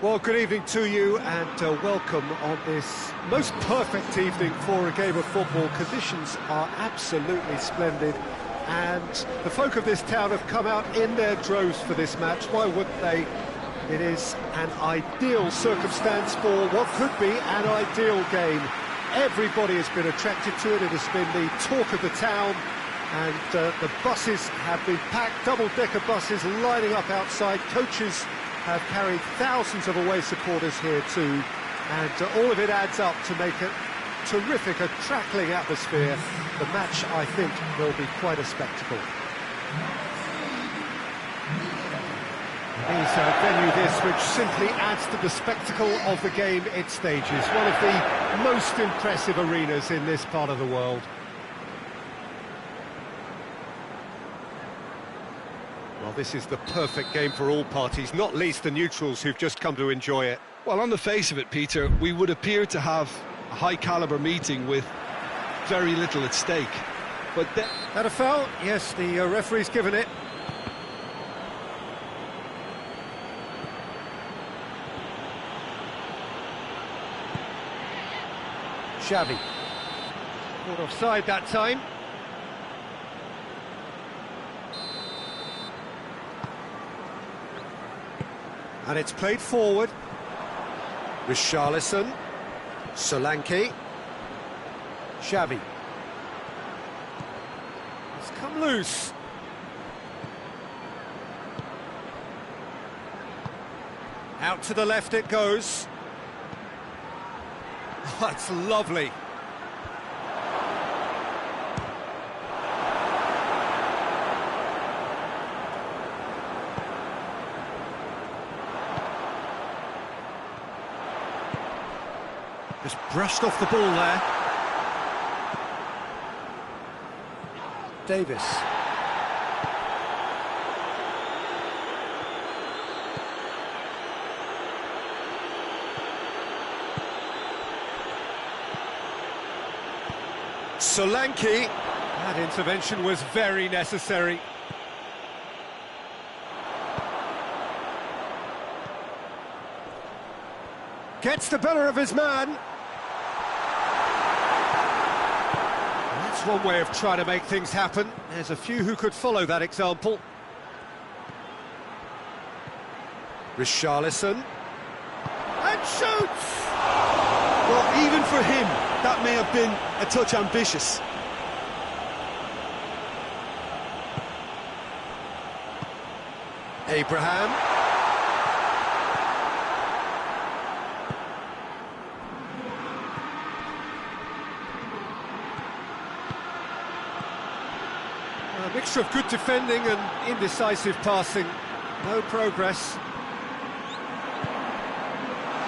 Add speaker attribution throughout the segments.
Speaker 1: Well, good evening to you and welcome on this most perfect evening for a game of football. Conditions are absolutely splendid and the folk of this town have come out in their droves for this match. Why wouldn't they? It is an ideal circumstance for what could be an ideal game. Everybody has been attracted to it. It has been the talk of the town, and the buses have been packed, double-decker buses lining up outside. Coaches have carried thousands of away supporters here too, and all of it adds up to make a terrific, crackling atmosphere. The match, I think, will be quite a spectacle. It's a venue this which simply adds to the spectacle of the game it stages. One of the most impressive arenas in this part of the world. Well, this is the perfect game for all parties, not least the neutrals who've just come to enjoy it.
Speaker 2: Well, on the face of it, Peter, we would appear to have a high-caliber meeting with very little at stake. But
Speaker 1: that a foul? Yes, the referee's given it. Xavi. Caught offside that time. And it's played forward. Richarlison. Solanke. Xavi. It's come loose. Out to the left it goes. That's lovely. Just brushed off the ball there. Davis. Solanke. That intervention was very necessary. Gets the better of his man. That's one way of trying to make things happen. There's a few who could follow that example. Richarlison. And shoots!
Speaker 2: Well, even for him, that may have been a touch ambitious.
Speaker 1: Abraham. A mixture of good defending and indecisive passing. No progress.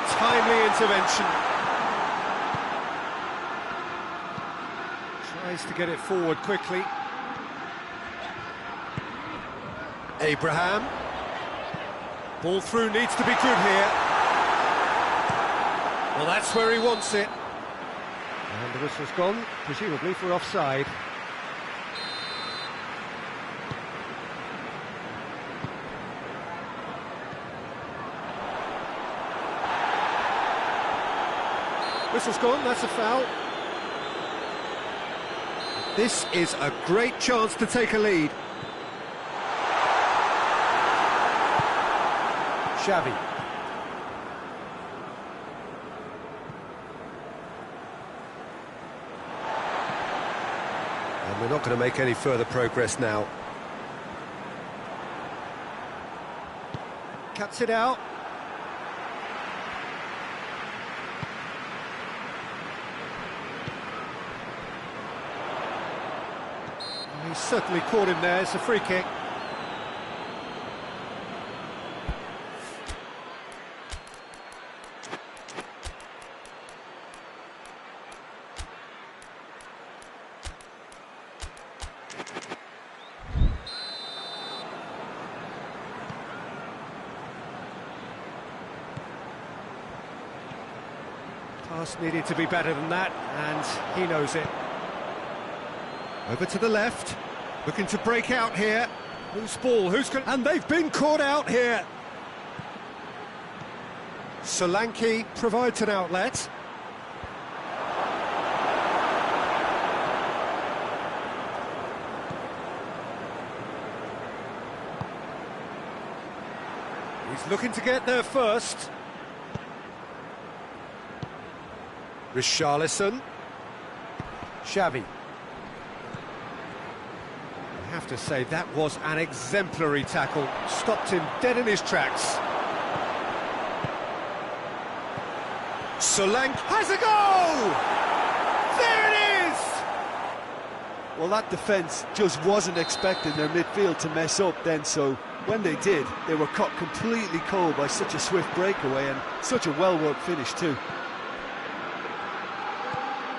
Speaker 1: Timely intervention. Tries to get it forward quickly. Abraham. Ball through needs to be good here. Well, that's where he wants it. And the whistle's gone, presumably for offside. Whistle's gone, that's a foul. This is a great chance to take a lead. Xavi. And we're not going to make any further progress now. Cuts it out. He's certainly caught him there. It's a free kick. Pass needed to be better than that, and he knows it. Over to the left, looking to break out here. Loose ball, and they've been caught out here. Solanke provides an outlet. He's looking to get there first. Richarlison. Xavi. I have to say, that was an exemplary tackle. Stopped him dead in his tracks. Solanke has a goal! There it is!
Speaker 2: Well, that defence just wasn't expecting their midfield to mess up then, so when they did, they were caught completely cold by such a swift breakaway and such a well-worked finish too.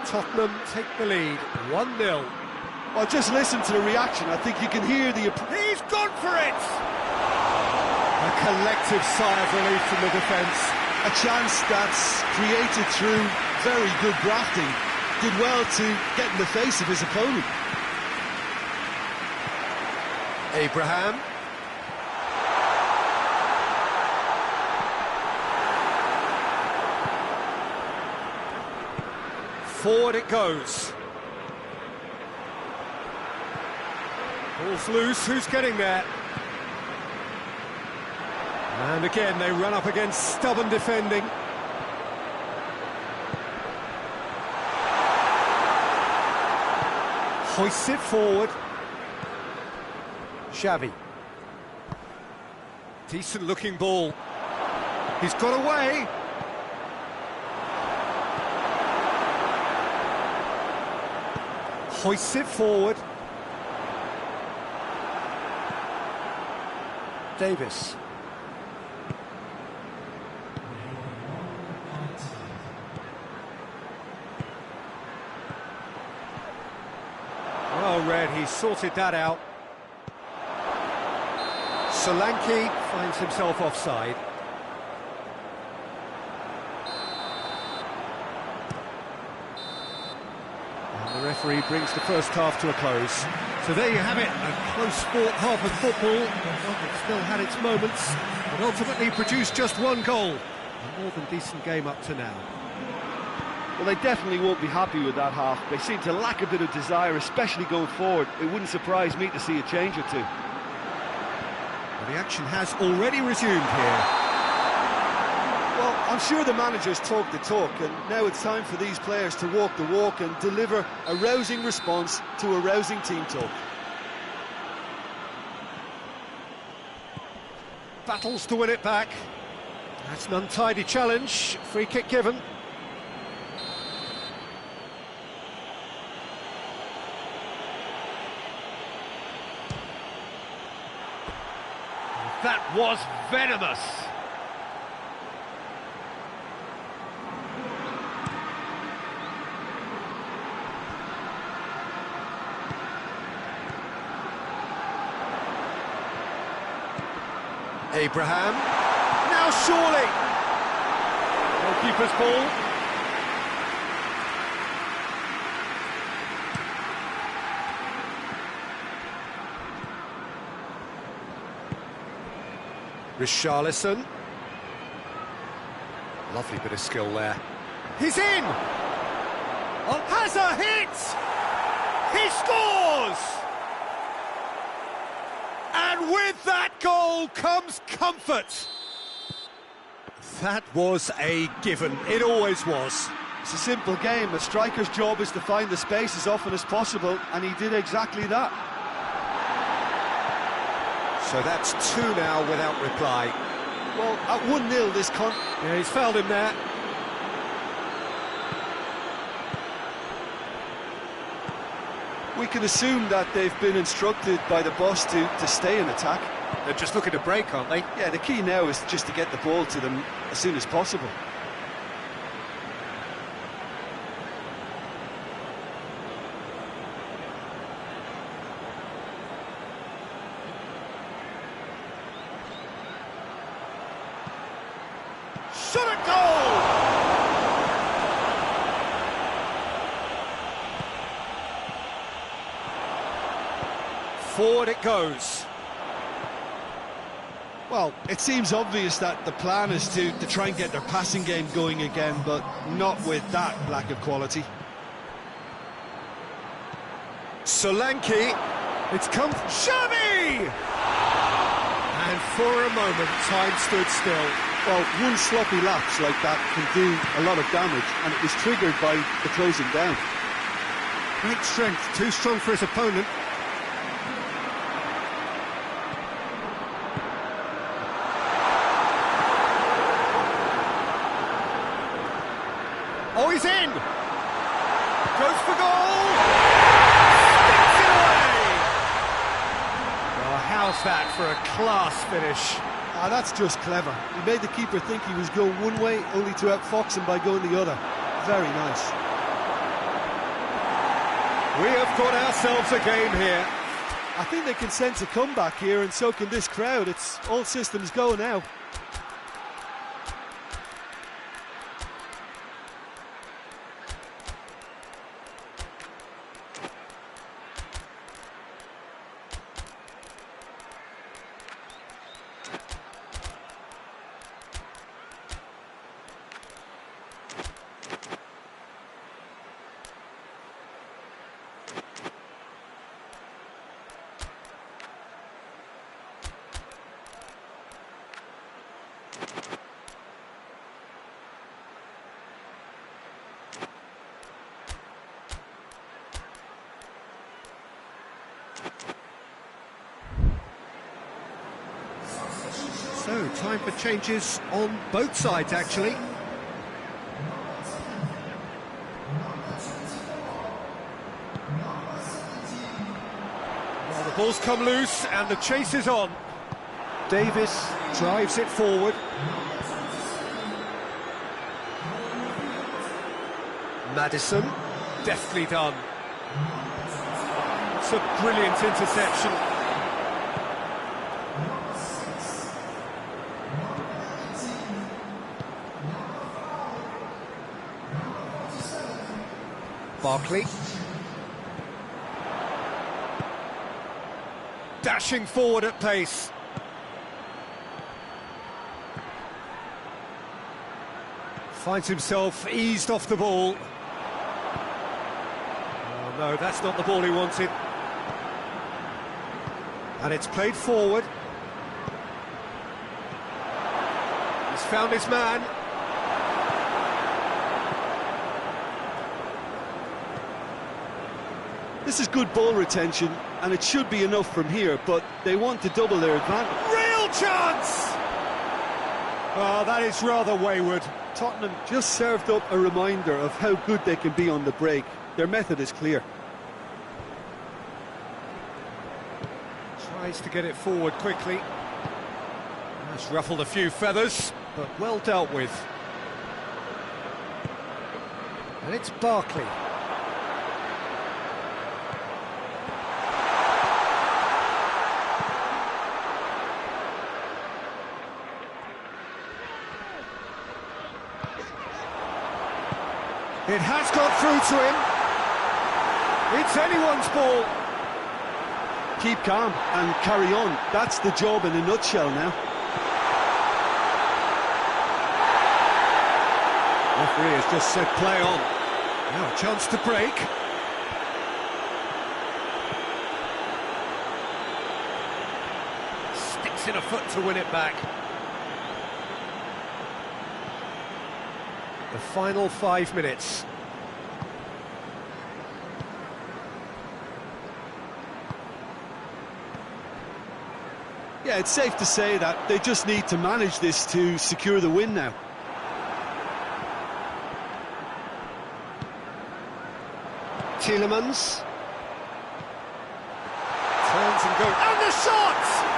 Speaker 1: Tottenham take the lead, 1-0.
Speaker 2: Well, just listen to the reaction. I think you can hear the...
Speaker 1: He's gone for it! A collective sigh of relief from the defence.
Speaker 2: A chance that's created through very good grafting. Did well to get in the face of his opponent.
Speaker 1: Abraham. Forward it goes. Ball's loose, who's getting there? And again, they run up against stubborn defending. Hoists it forward. Xavi. Decent looking ball. He's got away. Hoists it forward. Davis. Well read, he sorted that out. Solanke finds himself offside. And the referee brings the first half to a close. So there you have it, a close-fought half of football. It still had its moments, but ultimately produced just one goal. A more than decent game up to now.
Speaker 2: Well, they definitely won't be happy with that half. They seem to lack a bit of desire, especially going forward. It wouldn't surprise me to see a change or two.
Speaker 1: Well, the action has already resumed here.
Speaker 2: Well, I'm sure the managers talk the talk, and now it's time for these players to walk the walk and deliver a rousing response to a rousing team talk.
Speaker 1: Battles to win it back. That's an untidy challenge. Free kick given. That was venomous. Abraham. Now surely. Goalkeeper's ball. Richarlison. Lovely bit of skill there. He's in! Oh, has a hit! He scores! And with that goal comes comfort. That was a given. It always was.
Speaker 2: It's a simple game. A striker's job is to find the space as often as possible, and he did exactly that.
Speaker 1: So that's 2 now without reply.
Speaker 2: Well, at 1-0 this
Speaker 1: Yeah, he's fouled him there.
Speaker 2: we can assume that they've been instructed by the boss to stay in attack.
Speaker 1: They're just looking to break, aren't they?
Speaker 2: Yeah, the key now is just to get the ball to them as soon as possible.
Speaker 1: Shot at goal! Forward it goes.
Speaker 2: Well, it seems obvious that the plan is to try and get their passing game going again, but not with that lack of quality.
Speaker 1: Solanke, it's come... Xavi! And for a moment, time stood still.
Speaker 2: Well, one sloppy lapse like that can do a lot of damage, and it was triggered by the closing down.
Speaker 1: Great strength, too strong for his opponent. Oh, he's in! Goes for goal! Sticks it away! Oh, how's that for a class finish?
Speaker 2: Ah, that's just clever. He made the keeper think he was going one way, only to outfox him by going the other. Very nice.
Speaker 1: We have got ourselves a game here.
Speaker 2: I think they can sense a comeback here, and so can this crowd. It's all systems go now.
Speaker 1: So, time for changes on both sides, actually. Well, the ball's come loose and the chase is on. Davis drives it forward. Maddison, deftly done. It's a brilliant interception. Barkley. Dashing forward at pace. Finds himself eased off the ball. Oh no, that's not the ball he wanted. And it's played forward. He's found his man.
Speaker 2: This is good ball retention, and it should be enough from here, but they want to double their advantage.
Speaker 1: Real chance! Oh, that is rather wayward.
Speaker 2: Tottenham just served up a reminder of how good they can be on the break. Their method is clear.
Speaker 1: Tries to get it forward quickly. That's ruffled a few feathers, but well dealt with. And it's Barkley. It has got through to him. It's anyone's ball.
Speaker 2: Keep calm and carry on. That's the job in a nutshell now.
Speaker 1: Referee has just said play on. Now a chance to break. Sticks in a foot to win it back. The final 5 minutes.
Speaker 2: Yeah, it's safe to say that they just need to manage this to secure the win now.
Speaker 1: Tielemans. Turns and goes. And the shot!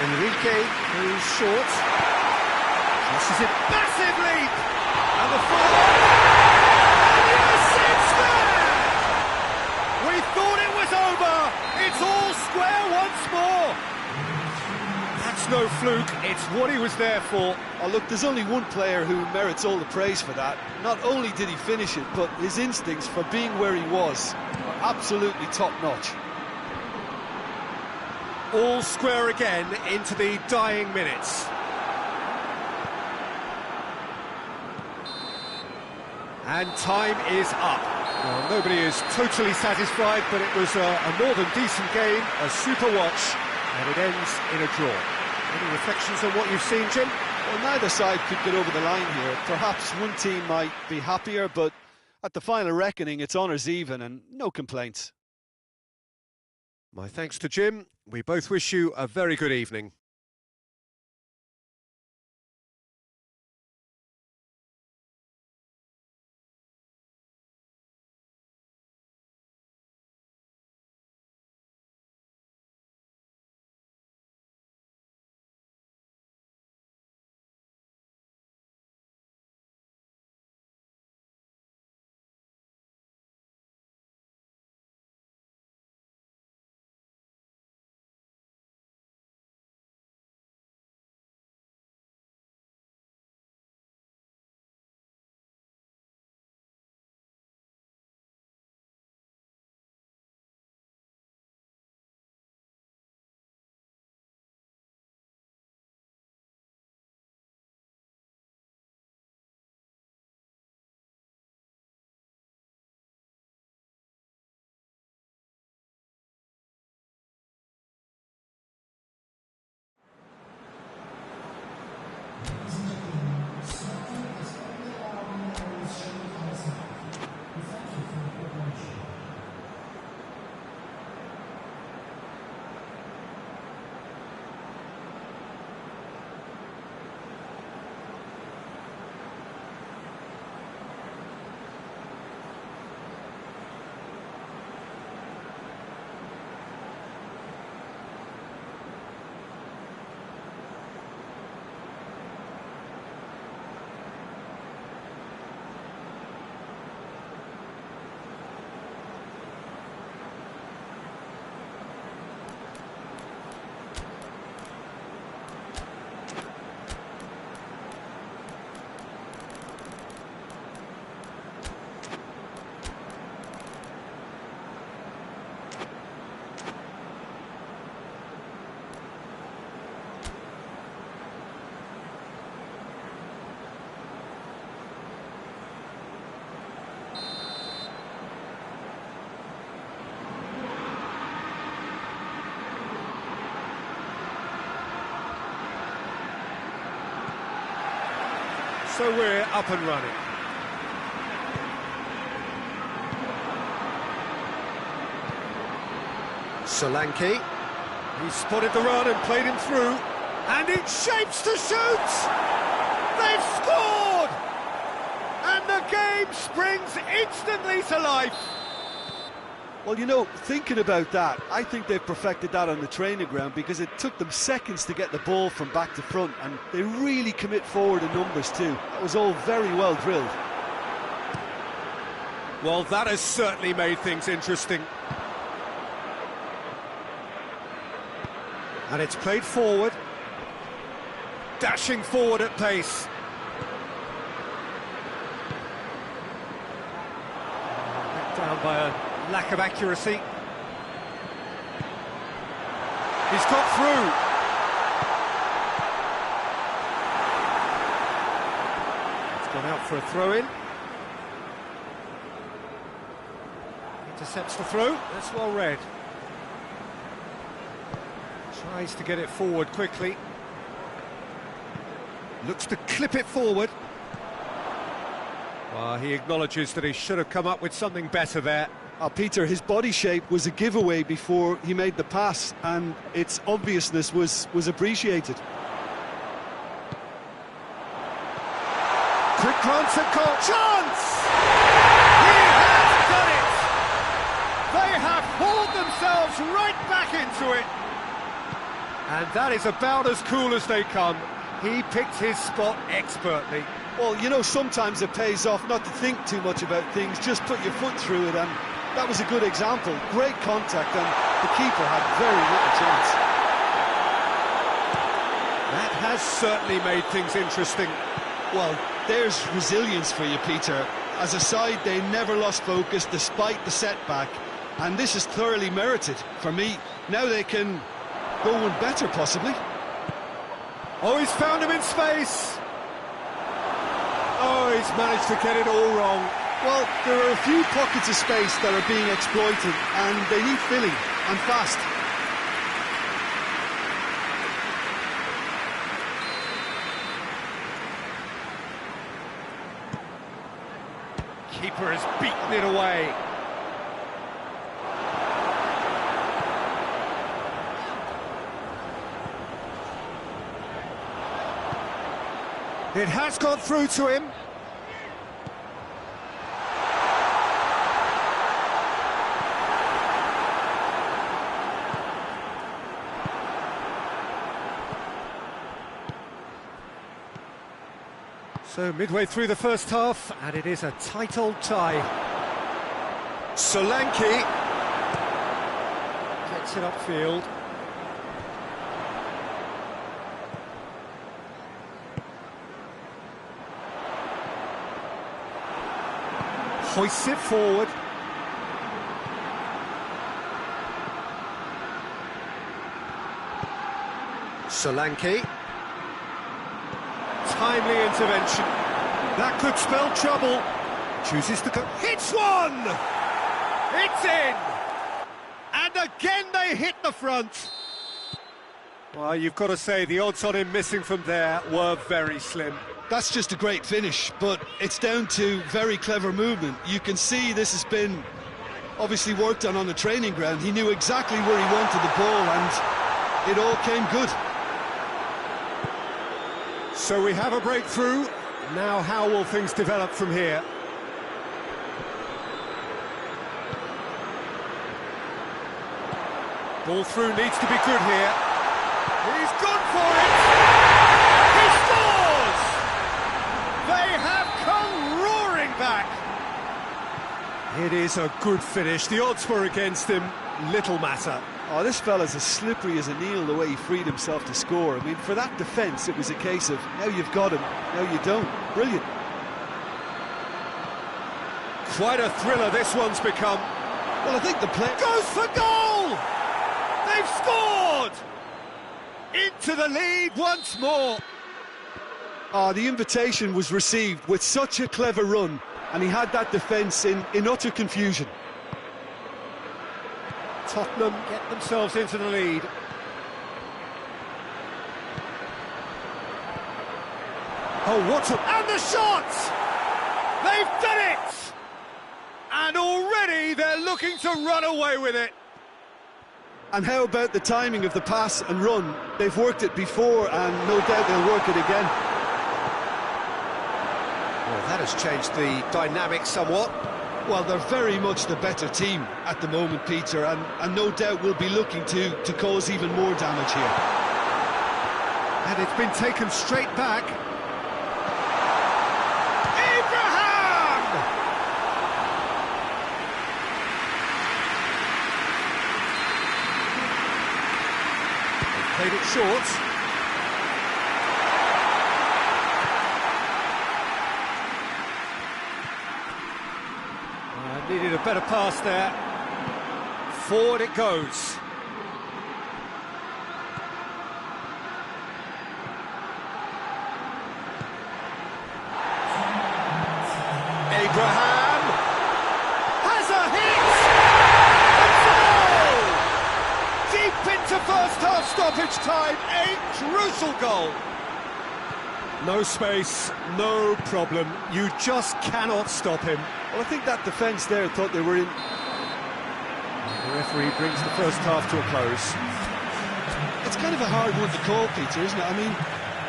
Speaker 1: Enrique, who's short, crosses it, massive leap, and the fall, and yes, it's there! We thought it was over, it's all square once more. That's It's no fluke, it's what he was there for.
Speaker 2: Oh, look, there's only one player who merits all the praise for that. Not only did he finish it, but his instincts for being where he was are absolutely top-notch.
Speaker 1: All square again into the dying minutes. And time is up. Well, nobody is totally satisfied, but it was a more than decent game, a super watch, and it ends in a draw. Any reflections on what you've seen, Jim?
Speaker 2: Well, neither side could get over the line here. Perhaps one team might be happier, but at the final reckoning, it's honours even and no complaints.
Speaker 1: My thanks to Jim. We both wish you a very good evening. So we're up and running. Solanke. He spotted the run and played him through. And it shapes to shoot! They've scored! And the game springs instantly to life.
Speaker 2: Well, you know, thinking about that, I think they've perfected that on the training ground because it took them seconds to get the ball from back to front, and they really commit forward in numbers too. That was all very well drilled.
Speaker 1: Well, that has certainly made things interesting. And it's played forward. Dashing forward at pace. Let down by a lack of accuracy. He's got through. It's gone out for a throw-in. Intercepts the throw. That's well read. Tries to get it forward quickly. Looks to clip it forward. Well, he acknowledges that he should have come up with something better there.
Speaker 2: Peter, his body shape was a giveaway before he made the pass, and its obviousness was appreciated.
Speaker 1: Quick glance at goal. Chance! He has done it! They have hauled themselves right back into it. And that is about as cool as they come. He picked his spot expertly.
Speaker 2: Well, you know, sometimes it pays off not to think too much about things, just put your foot through it, and that was a good example. Great contact, and the keeper had very little chance.
Speaker 1: That has certainly made things interesting.
Speaker 2: Well, there's resilience for you, Peter. As a side, they never lost focus despite the setback, and this is thoroughly merited for me. Now they can go one better, possibly.
Speaker 1: Oh, he's found him in space. Oh, he's managed to get it all wrong.
Speaker 2: Well, there are a few pockets of space that are being exploited, and they need filling, and fast.
Speaker 1: Keeper has beaten it away. It has got through to him. So midway through the first half, and it is a tight old tie. Solanke gets it upfield. Hoists it forward. Solanke. Timely intervention. That could spell trouble. Chooses to go. Hits one! It's in! And again they hit the front. Well, you've got to say the odds on him missing from there were very slim.
Speaker 2: That's just a great finish, but it's down to very clever movement. You can see this has been obviously worked on the training ground. He knew exactly where he wanted the ball, and it all came good.
Speaker 1: So we have a breakthrough. Now how will things develop from here? Ball through needs to be good here. He's gone for it! He scores! They have come roaring back! It is a good finish. The odds were against him. Little matter.
Speaker 2: Oh, this fella's as slippery as an eel the way he freed himself to score. I mean, for that defence, it was a case of, now you've got him, now you don't. Brilliant.
Speaker 1: Quite a thriller this one's become.
Speaker 2: Well, I think the play...
Speaker 1: Goes for goal! They've scored! Into the lead once more.
Speaker 2: Oh, the invitation was received with such a clever run, and he had that defence in utter confusion.
Speaker 1: Tottenham get themselves into the lead. Oh, what a... And the shot! They've done it! And already they're looking to run away with it.
Speaker 2: And how about the timing of the pass and run? They've worked it before, and no doubt they'll work it again.
Speaker 1: Well, that has changed the dynamic somewhat.
Speaker 2: Well, they're very much the better team at the moment, Peter, and no doubt will be looking to cause even more damage here.
Speaker 1: And it's been taken straight back. Abraham! They played it short. Needed a better pass there. Forward it goes. Abraham has a hit! It's a goal! Deep into first half stoppage time, a crucial goal. No space, no problem. You just cannot stop him.
Speaker 2: Well, I think that defence there thought they were in.
Speaker 1: The referee brings the first half to a close.
Speaker 2: It's kind of a hard one to call, Peter, isn't it? I mean,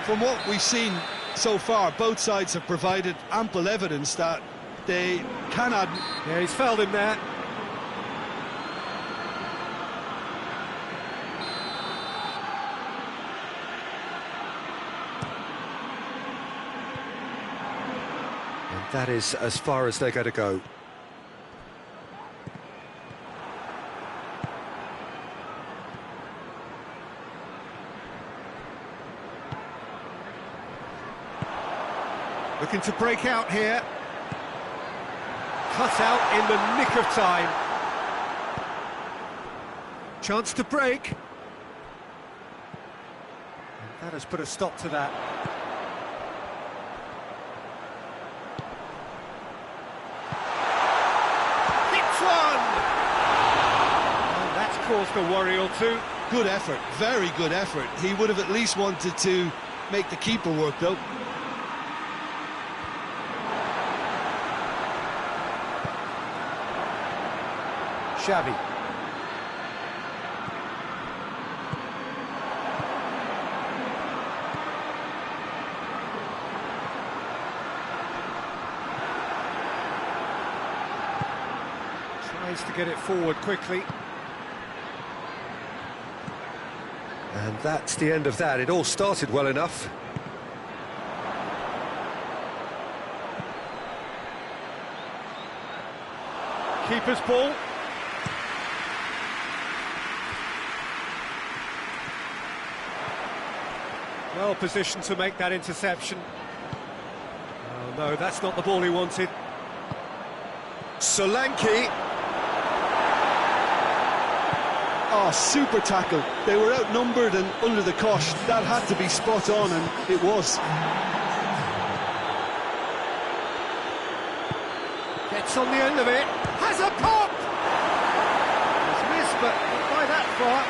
Speaker 2: from what we've seen so far, both sides have provided ample evidence that they cannot...
Speaker 1: Yeah, he's fouled him there. That is as far as they're going to go. Looking to break out here. Cut out in the nick of time. Chance to break. And that has put a stop to that. Hits one! And that's caused a worry or two.
Speaker 2: Good effort, very good effort. He would have at least wanted to make the keeper work, though.
Speaker 1: Xavi. Tries to get it forward quickly. And that's the end of that. It all started well enough. Keeper's ball. Well positioned to make that interception. Oh no, that's not the ball he wanted. Solanke.
Speaker 2: Oh, super tackle. They were outnumbered and under the cosh. That had to be spot on, and it was.
Speaker 1: Gets on the end of it. Has a pop! It's missed, but not by that far.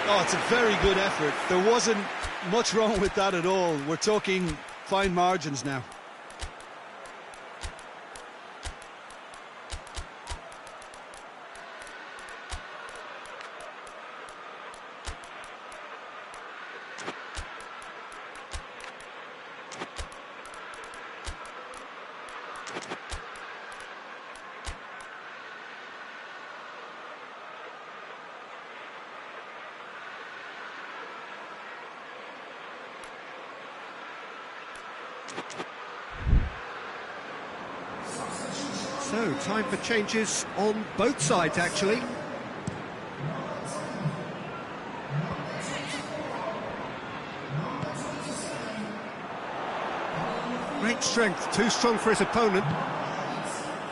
Speaker 2: Oh, it's a very good effort. There wasn't much wrong with that at all. We're talking fine margins now.
Speaker 1: So, time for changes on both sides, actually. Great strength, too strong for his opponent.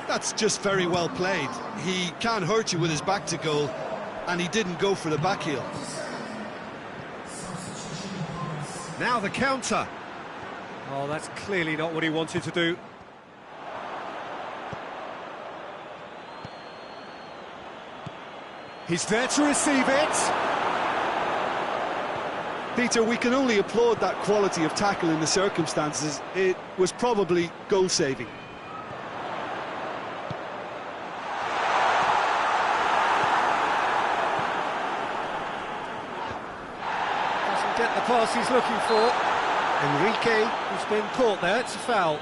Speaker 2: That's just very well played. He can't hurt you with his back to goal, and he didn't go for the back heel.
Speaker 1: Now the counter. Oh, that's clearly not what he wanted to do. He's there to receive it.
Speaker 2: Peter, we can only applaud that quality of tackle in the circumstances. It was probably goal-saving.
Speaker 1: Doesn't get the pass he's looking for. Enrique has been caught there, it's a foul.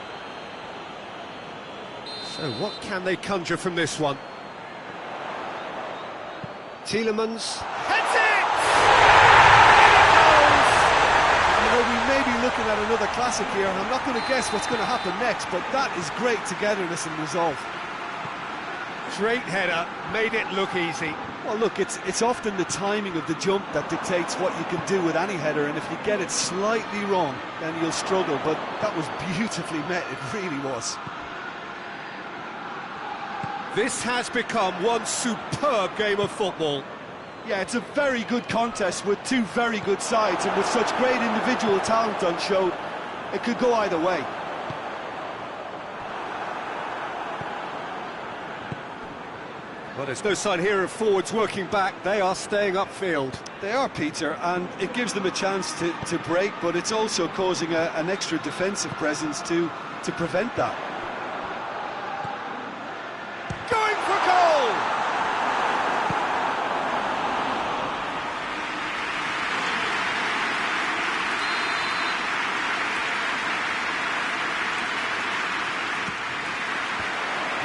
Speaker 1: So what can they conjure from this one? Tielemans heads it!
Speaker 2: You know, we may be looking at another classic here, and I'm not going to guess what's going to happen next, but that is great togetherness and resolve.
Speaker 1: Great header, made it look easy.
Speaker 2: Well, look, it's often the timing of the jump that dictates what you can do with any header, and if you get it slightly wrong, then you'll struggle, but that was beautifully met, it really was.
Speaker 1: This has become one superb game of football.
Speaker 2: Yeah, it's a very good contest with two very good sides, and with such great individual talent on show, it could go either way.
Speaker 1: Well, there's no sign here of forwards working back. They are staying upfield.
Speaker 2: They are, Peter, and it gives them a chance to break, but it's also causing an extra defensive presence to prevent that.
Speaker 1: Going for goal!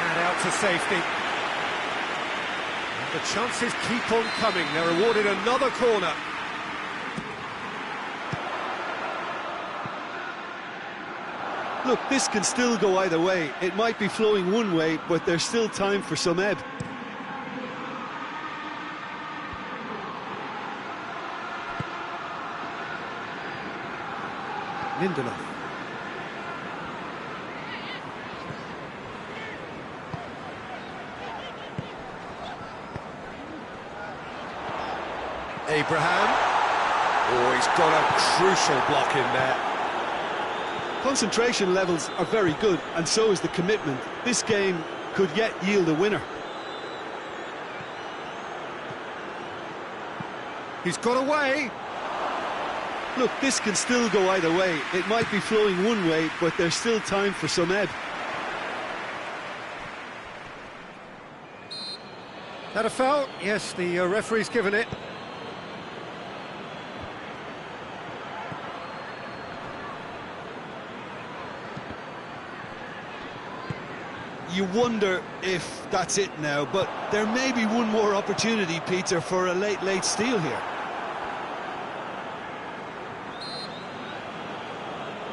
Speaker 1: And out to safety. The chances keep on coming. They're awarded another corner.
Speaker 2: Look, this can still go either way. It might be flowing one way, but there's still time for some ebb.
Speaker 1: Lindelof. Abraham. Oh, he's got a crucial block in there.
Speaker 2: Concentration levels are very good, and so is the commitment. This game could yet yield a winner.
Speaker 1: He's got away.
Speaker 2: Look, this can still go either way. It might be flowing one way, but there's still time for some ebb.
Speaker 1: That a foul? Yes, the referee's given it.
Speaker 2: You wonder if that's it now, but there may be one more opportunity, Peter, for a late steal here.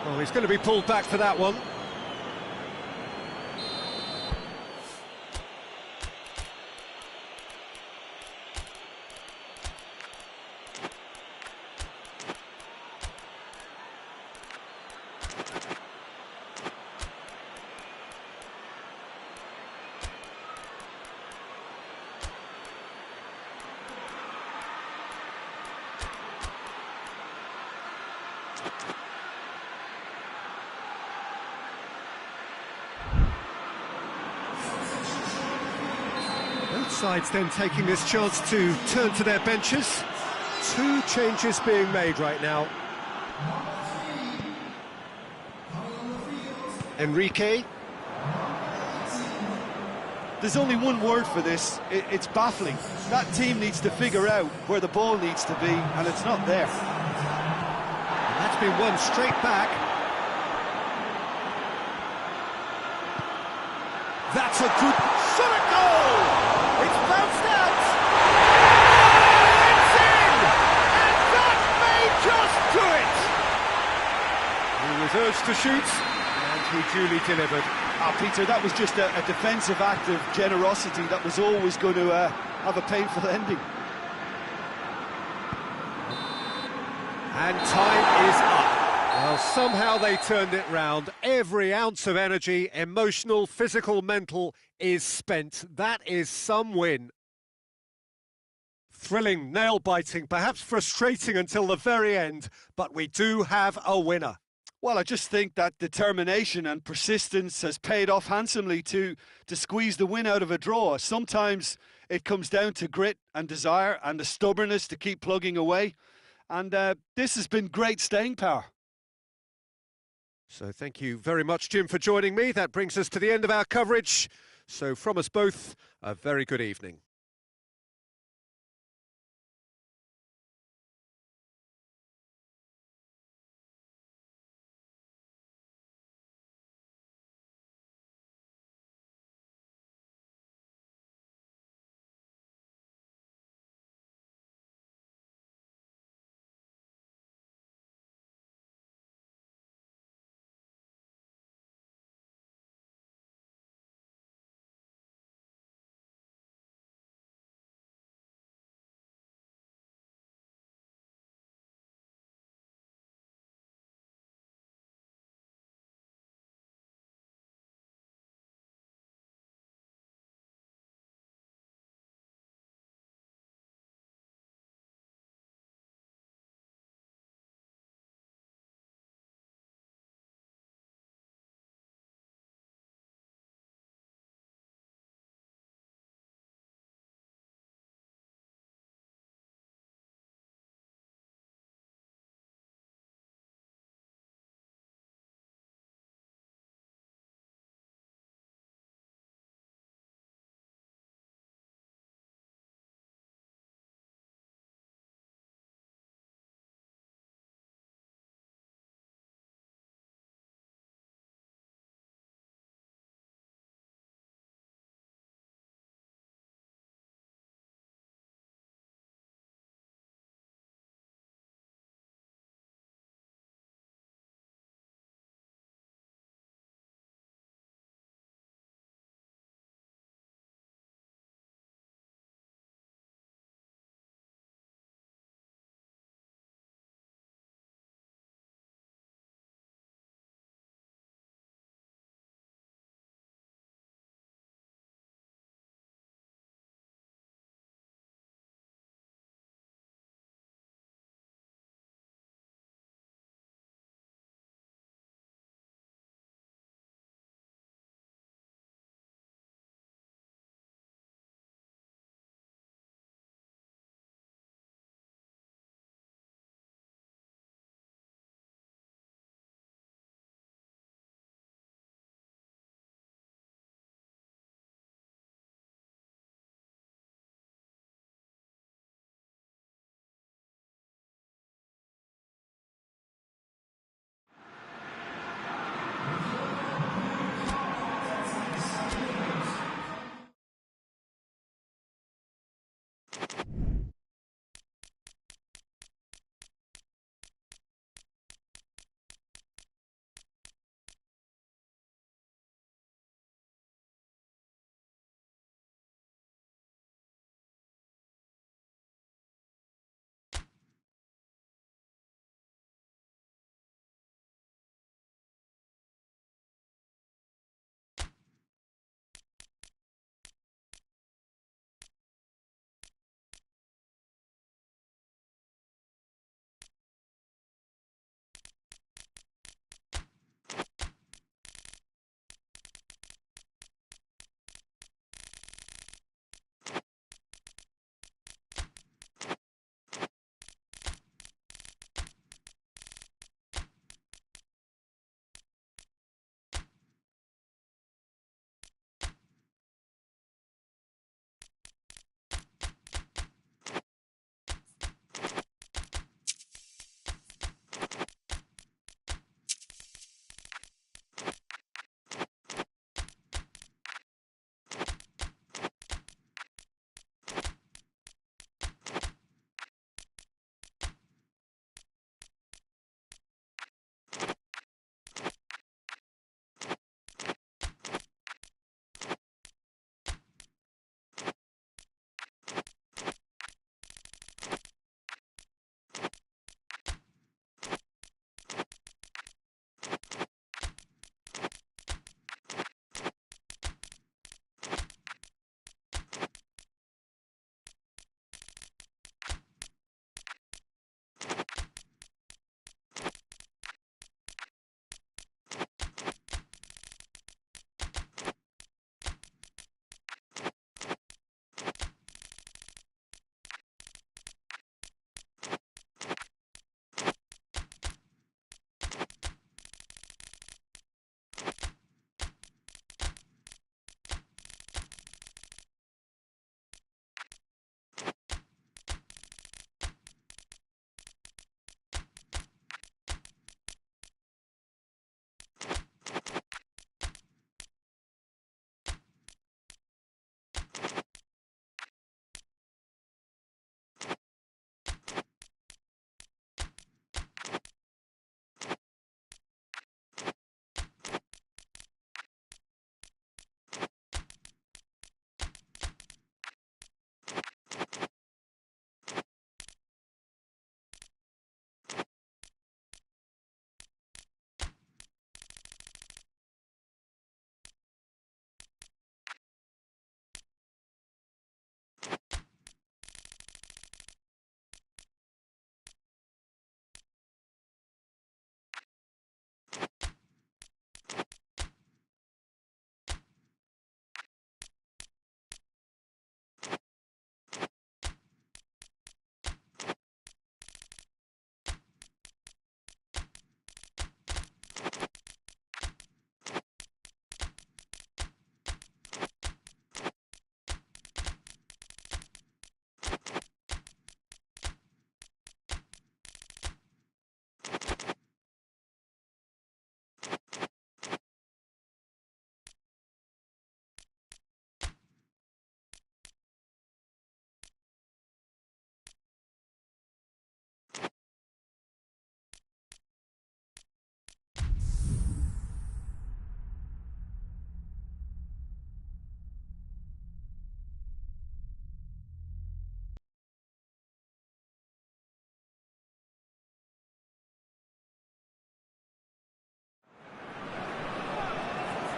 Speaker 1: Oh, he's going to be pulled back for that one. Both sides then taking this chance to turn to their benches. Two changes being made right now. Enrique.
Speaker 2: There's only one word for this. It's baffling. That team needs to figure out where the ball needs to be, and it's not there.
Speaker 1: And that's been won straight back. That's a good shot at goal! It's bounced out! It's in! And that may just do it! He was urged to shoot, and he duly delivered.
Speaker 2: Peter, that was just a defensive act of generosity that was always going to have a painful ending.
Speaker 1: And time is up. Well, somehow they turned it round. Every ounce of energy, emotional, physical, mental, is spent. That is some win. Thrilling, nail-biting, perhaps frustrating until the very end, but we do have a winner.
Speaker 2: Well, I just think that determination and persistence has paid off handsomely to squeeze the win out of a draw. Sometimes it comes down to grit and desire and the stubbornness to keep plugging away. And this has been great staying power.
Speaker 1: So thank you very much, Jim, for joining me. That brings us to the end of our coverage. So from us both, a very good evening.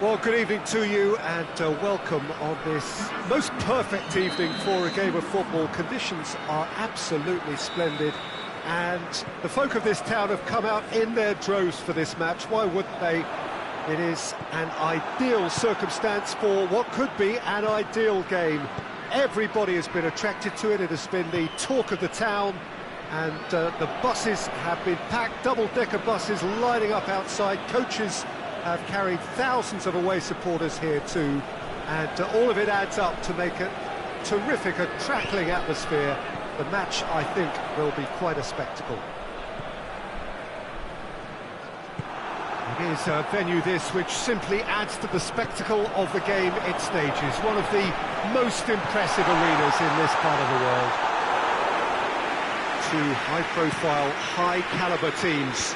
Speaker 1: Well, good evening to you and welcome on this most perfect evening for a game of football. Conditions are absolutely splendid and the folk of this town have come out in their droves for this match. Why wouldn't they? It is an ideal circumstance for what could be an ideal game. Everybody has been attracted to it. It has been the talk of the town, and the buses have been packed, double-decker buses lining up outside. Coaches have carried thousands of away supporters here too, and all of it adds up to make a terrific, a crackling atmosphere. The match, I think, will be quite a spectacle. It is a venue this which simply adds to the spectacle of the game it stages. One of the most impressive arenas in this part of the world. Two high-profile, high-caliber teams.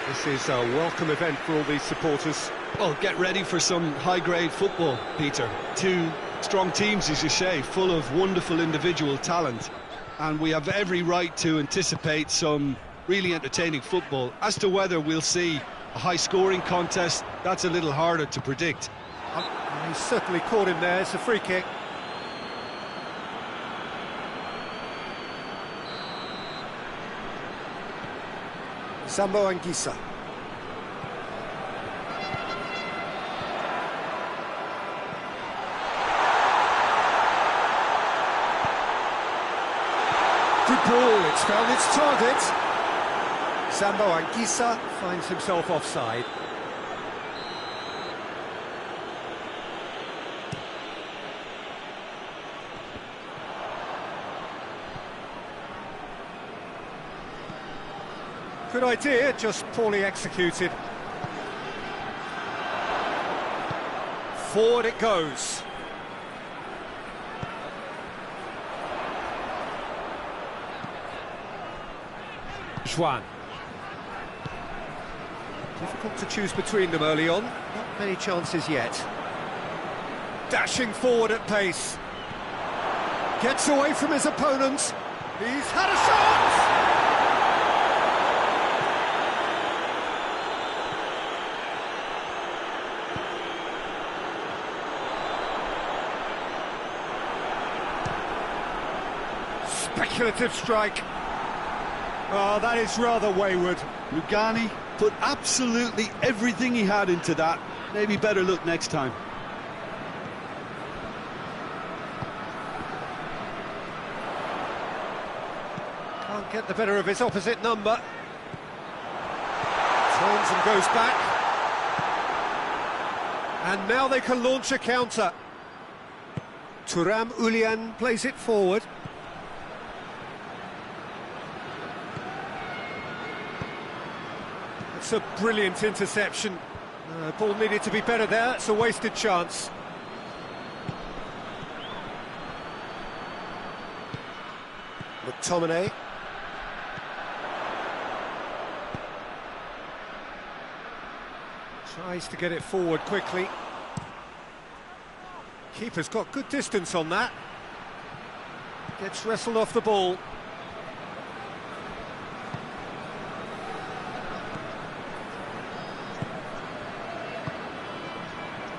Speaker 1: This is a welcome event for all these supporters.
Speaker 2: Well, get ready for some high-grade football, Peter. Two strong teams, as you say, full of wonderful individual talent. And we have every right to anticipate some really entertaining football. As to whether we'll see a high-scoring contest, that's a little harder to predict.
Speaker 1: He's certainly caught him there. It's a free kick.
Speaker 3: Sambo Anguissa. Good ball, it's found its target. Sambo Anguissa finds himself offside.
Speaker 1: Good idea, just poorly executed. Forward it goes. Doan. Difficult to choose between them early on. Not many chances yet. Dashing forward at pace. Gets away from his opponents. He's had a shot! Speculative strike. Oh, that is rather wayward.
Speaker 2: Lugani put absolutely everything he had into that. Maybe better look next time.
Speaker 1: Can't get the better of his opposite number. Turns and goes back. And now they can launch a counter. Gioi plays it forward. It's a brilliant interception. Ball needed to be better there. It's a wasted chance. McTominay. Tries to get it forward quickly. Keeper's got good distance on that. Gets wrestled off the ball.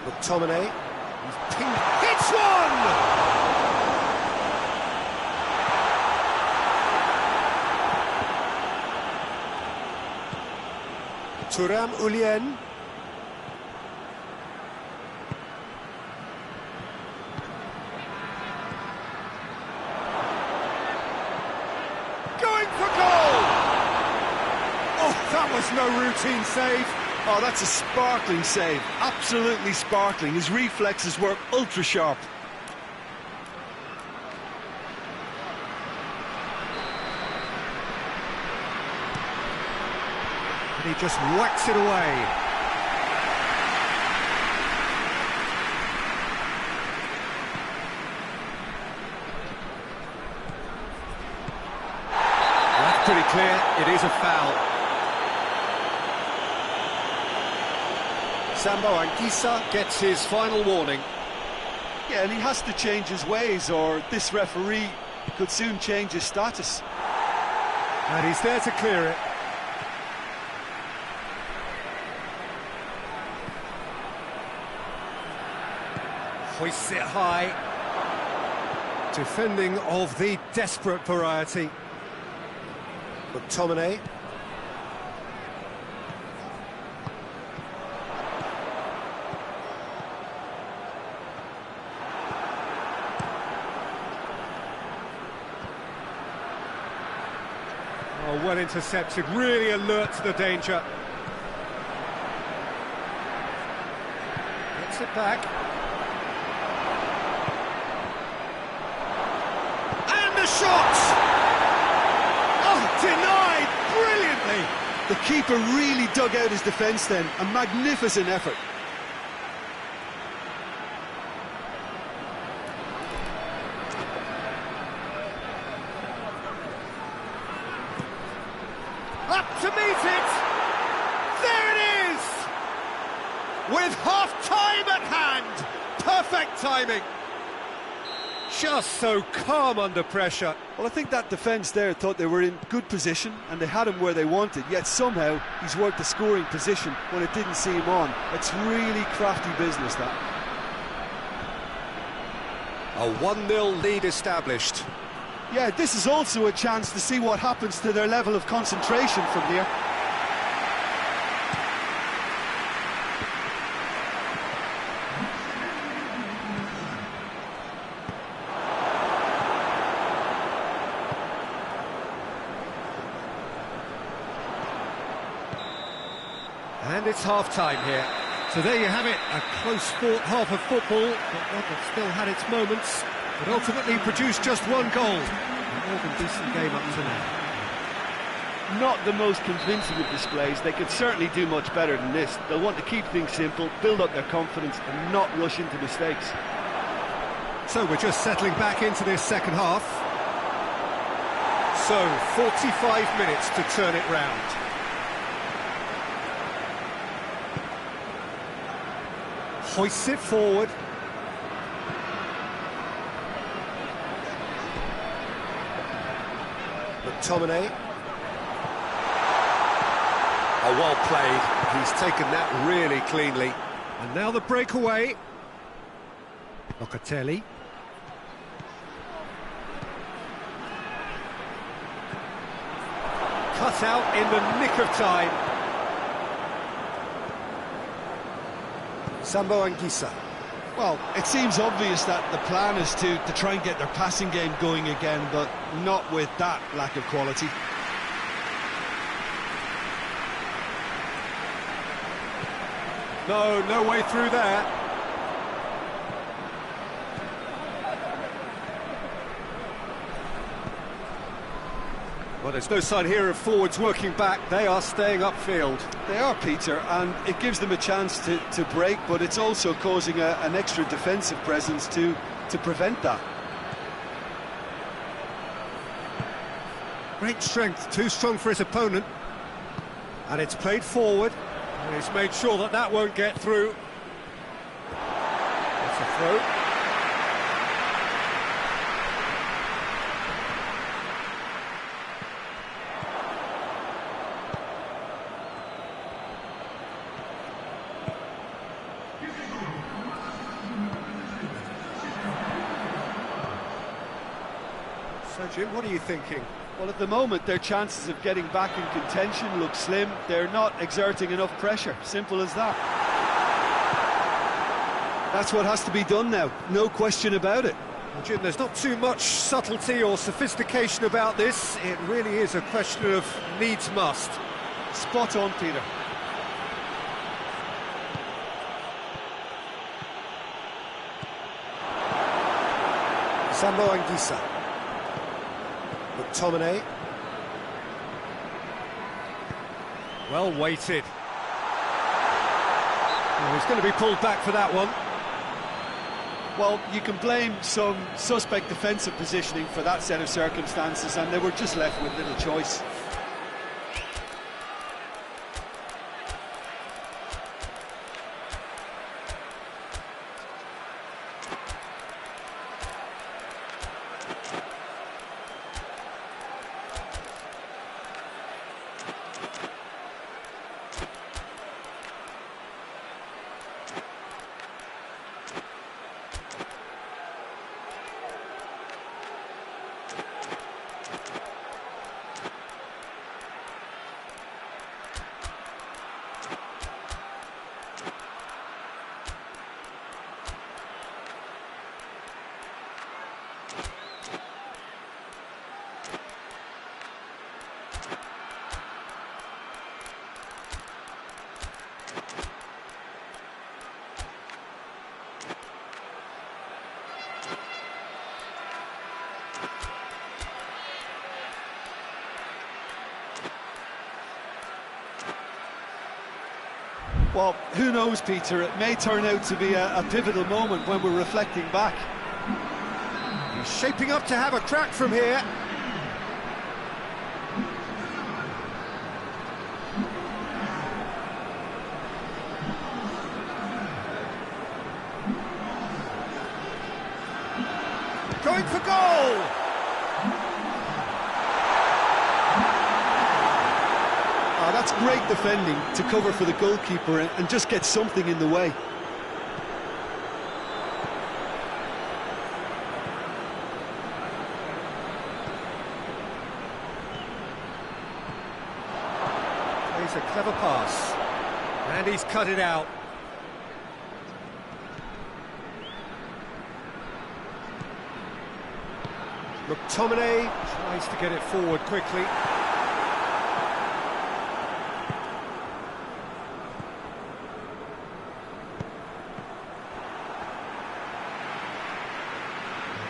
Speaker 1: McTominay, hits one! Gioi. Going for goal! Oh, that was no routine save.
Speaker 2: Oh, that's a sparkling save. Absolutely sparkling. His reflexes were ultra sharp.
Speaker 1: And he just whacks it away. That's pretty clear. It is a foul.
Speaker 3: Sambo Anguissa gets his final warning.
Speaker 2: Yeah, and he has to change his ways, or this referee could soon change his status.
Speaker 1: And he's there to clear it. Hoists it high. Defending of the desperate variety. McTominay. Oh, well intercepted, really alert to the danger. Gets it back. And the shot! Oh, denied brilliantly!
Speaker 2: The keeper really dug out his defence then, a magnificent effort.
Speaker 1: Up to meet it! There it is! With half-time at hand! Perfect timing! Just so calm under pressure.
Speaker 2: Well, I think that defence there thought they were in good position and they had him where they wanted, yet somehow he's worked the scoring position when it didn't see him on. It's really crafty business, that.
Speaker 1: A 1-0 lead established.
Speaker 2: Yeah, this is also a chance to see what happens to their level of concentration from here.
Speaker 1: And it's half-time here. So there you have it, a close-fought half of football, but one that still had its moments, but ultimately produced just one goal. A more than decent game up to now.
Speaker 2: Not the most convincing of displays. They could certainly do much better than this. They'll want to keep things simple, build up their confidence and not rush into mistakes.
Speaker 1: So we're just settling back into this second half. So 45 minutes to turn it round. Hoists it forward. McTominay. Oh, well played. He's taken that really cleanly. And now the breakaway. Locatelli. Cut out in the nick of time. Sambo Anguissa.
Speaker 2: Well, it seems obvious that the plan is to try and get their passing game going again, but not with that lack of quality.
Speaker 1: No way through there. Well, there's no sign here of forwards working back. They are staying upfield.
Speaker 2: They are, Peter, and it gives them a chance to break, but it's also causing an extra defensive presence to prevent that.
Speaker 1: Great strength, too strong for his opponent. And it's played forward. And he's made sure that that won't get through. That's a throw. So, Jim, what are you thinking?
Speaker 2: Well, at the moment, their chances of getting back in contention look slim. They're not exerting enough pressure. Simple as that. That's what has to be done now. No question about it.
Speaker 1: Well, Jim, there's not too much subtlety or sophistication about this. It really is a question of needs must.
Speaker 2: Spot on, Peter.
Speaker 1: Sambo Anguissa. McTominay. Well weighted. Well, he's going to be pulled back for that one.
Speaker 2: Well, you can blame some suspect defensive positioning for that set of circumstances, and they were just left with little choice. Well, who knows, Peter? It may turn out to be a pivotal moment when we're reflecting back.
Speaker 1: He's shaping up to have a crack from here. Going for goal!
Speaker 2: Oh, that's great defending to cover for the goalkeeper and just get something in the way.
Speaker 1: Plays a clever pass. And he's cut it out. McTominay tries to get it forward quickly.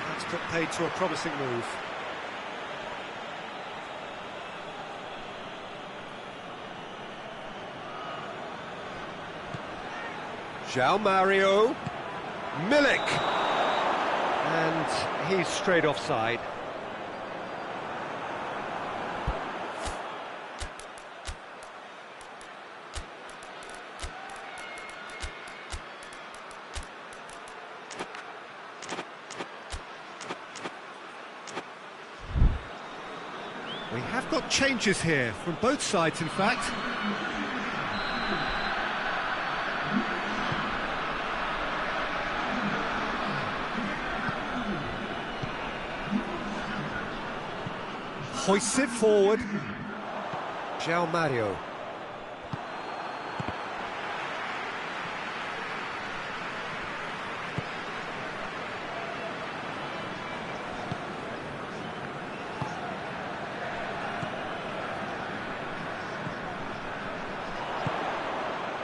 Speaker 1: That's put paid to a promising move. João Mario, Milik, and he's straight offside. We have got changes here, from both sides in fact. Hoists it forward. João Mario.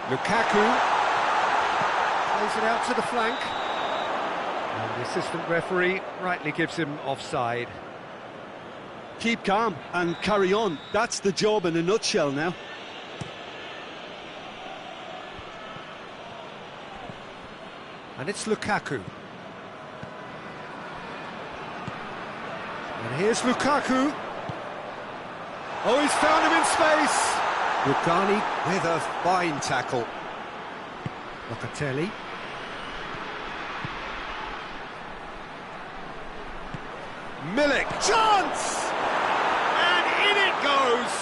Speaker 1: Lukaku plays it out to the flank, and the assistant referee rightly gives him offside.
Speaker 2: Keep calm and carry on. That's the job in a nutshell now.
Speaker 1: And it's Lukaku. And here's Lukaku. Oh, he's found him in space. Rugani with a fine tackle. Locatelli. Milik, chance! And in it goes!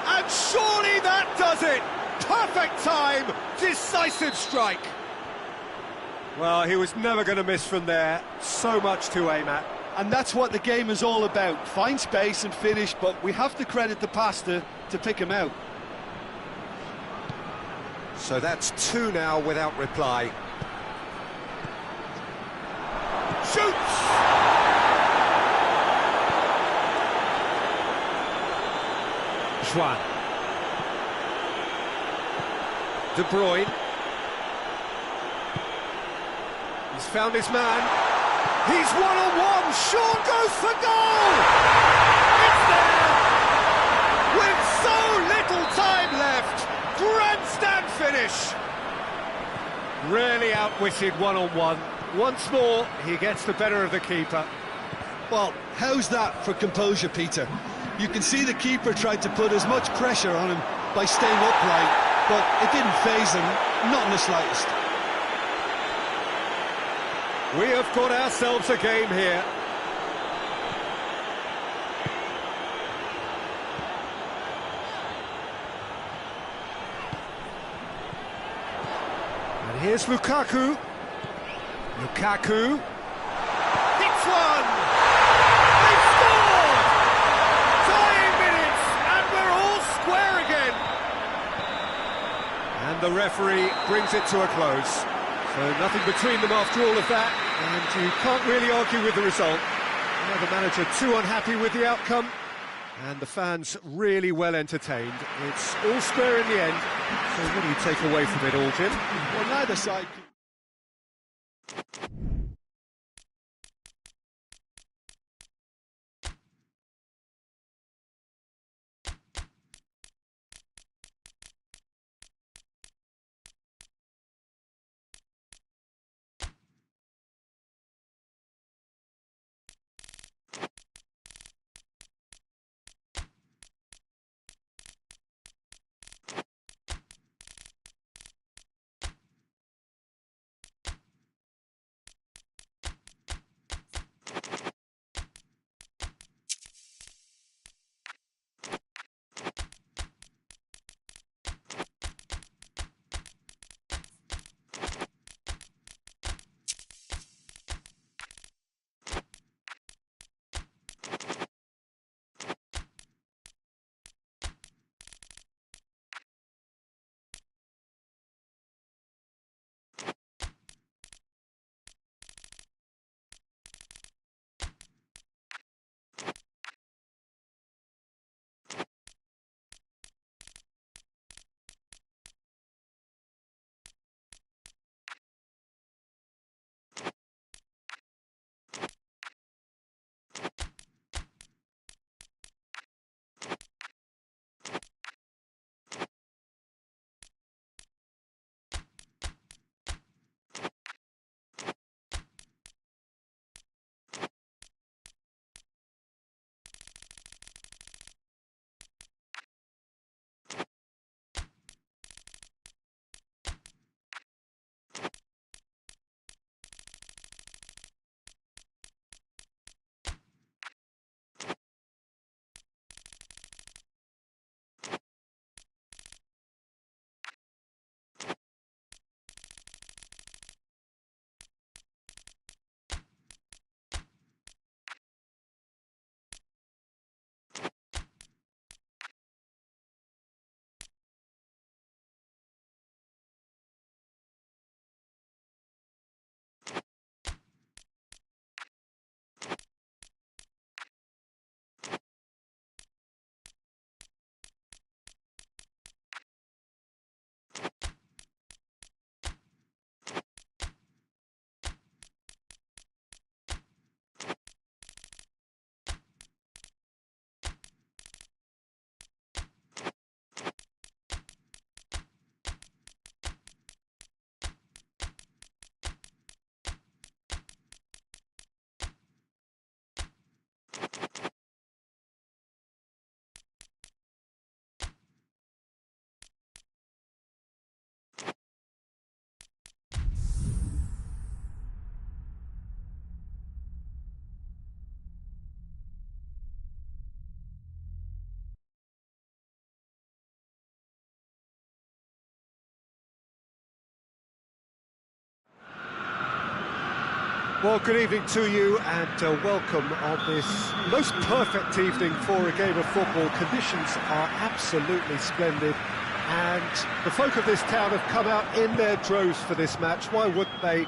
Speaker 1: And surely that does it! Perfect time, decisive strike! Well, he was never going to miss from there. So much to aim at.
Speaker 2: And that's what the game is all about. Find space and finish, but we have to credit the passer to pick him out.
Speaker 1: So that's two now without reply. Shoots! Doan. De Bruyne. He's found his man. He's one-on-one. Sean goes for goal! It's there! With so little time left. Grandstand finish. Really outwitted one-on-one. Once more, he gets the better of the keeper.
Speaker 2: Well, how's that for composure, Peter? You can see the keeper tried to put as much pressure on him by staying upright, but it didn't faze him, not in the slightest.
Speaker 1: We have got ourselves a game here. And here's Lukaku. Lukaku. Hits one! They've scored! Dying minutes, and we're all square again. And the referee brings it to a close. So nothing between them after all of that, and you can't really argue with the result. Now the manager too unhappy with the outcome, and the fans really well entertained. It's all square in the end. So what do you take away from it all, Jim?
Speaker 2: Well, neither side...
Speaker 1: Well, good evening to you and welcome on this most perfect evening for a game of football. Conditions are absolutely splendid and the folk of this town have come out in their droves for this match. Why wouldn't they?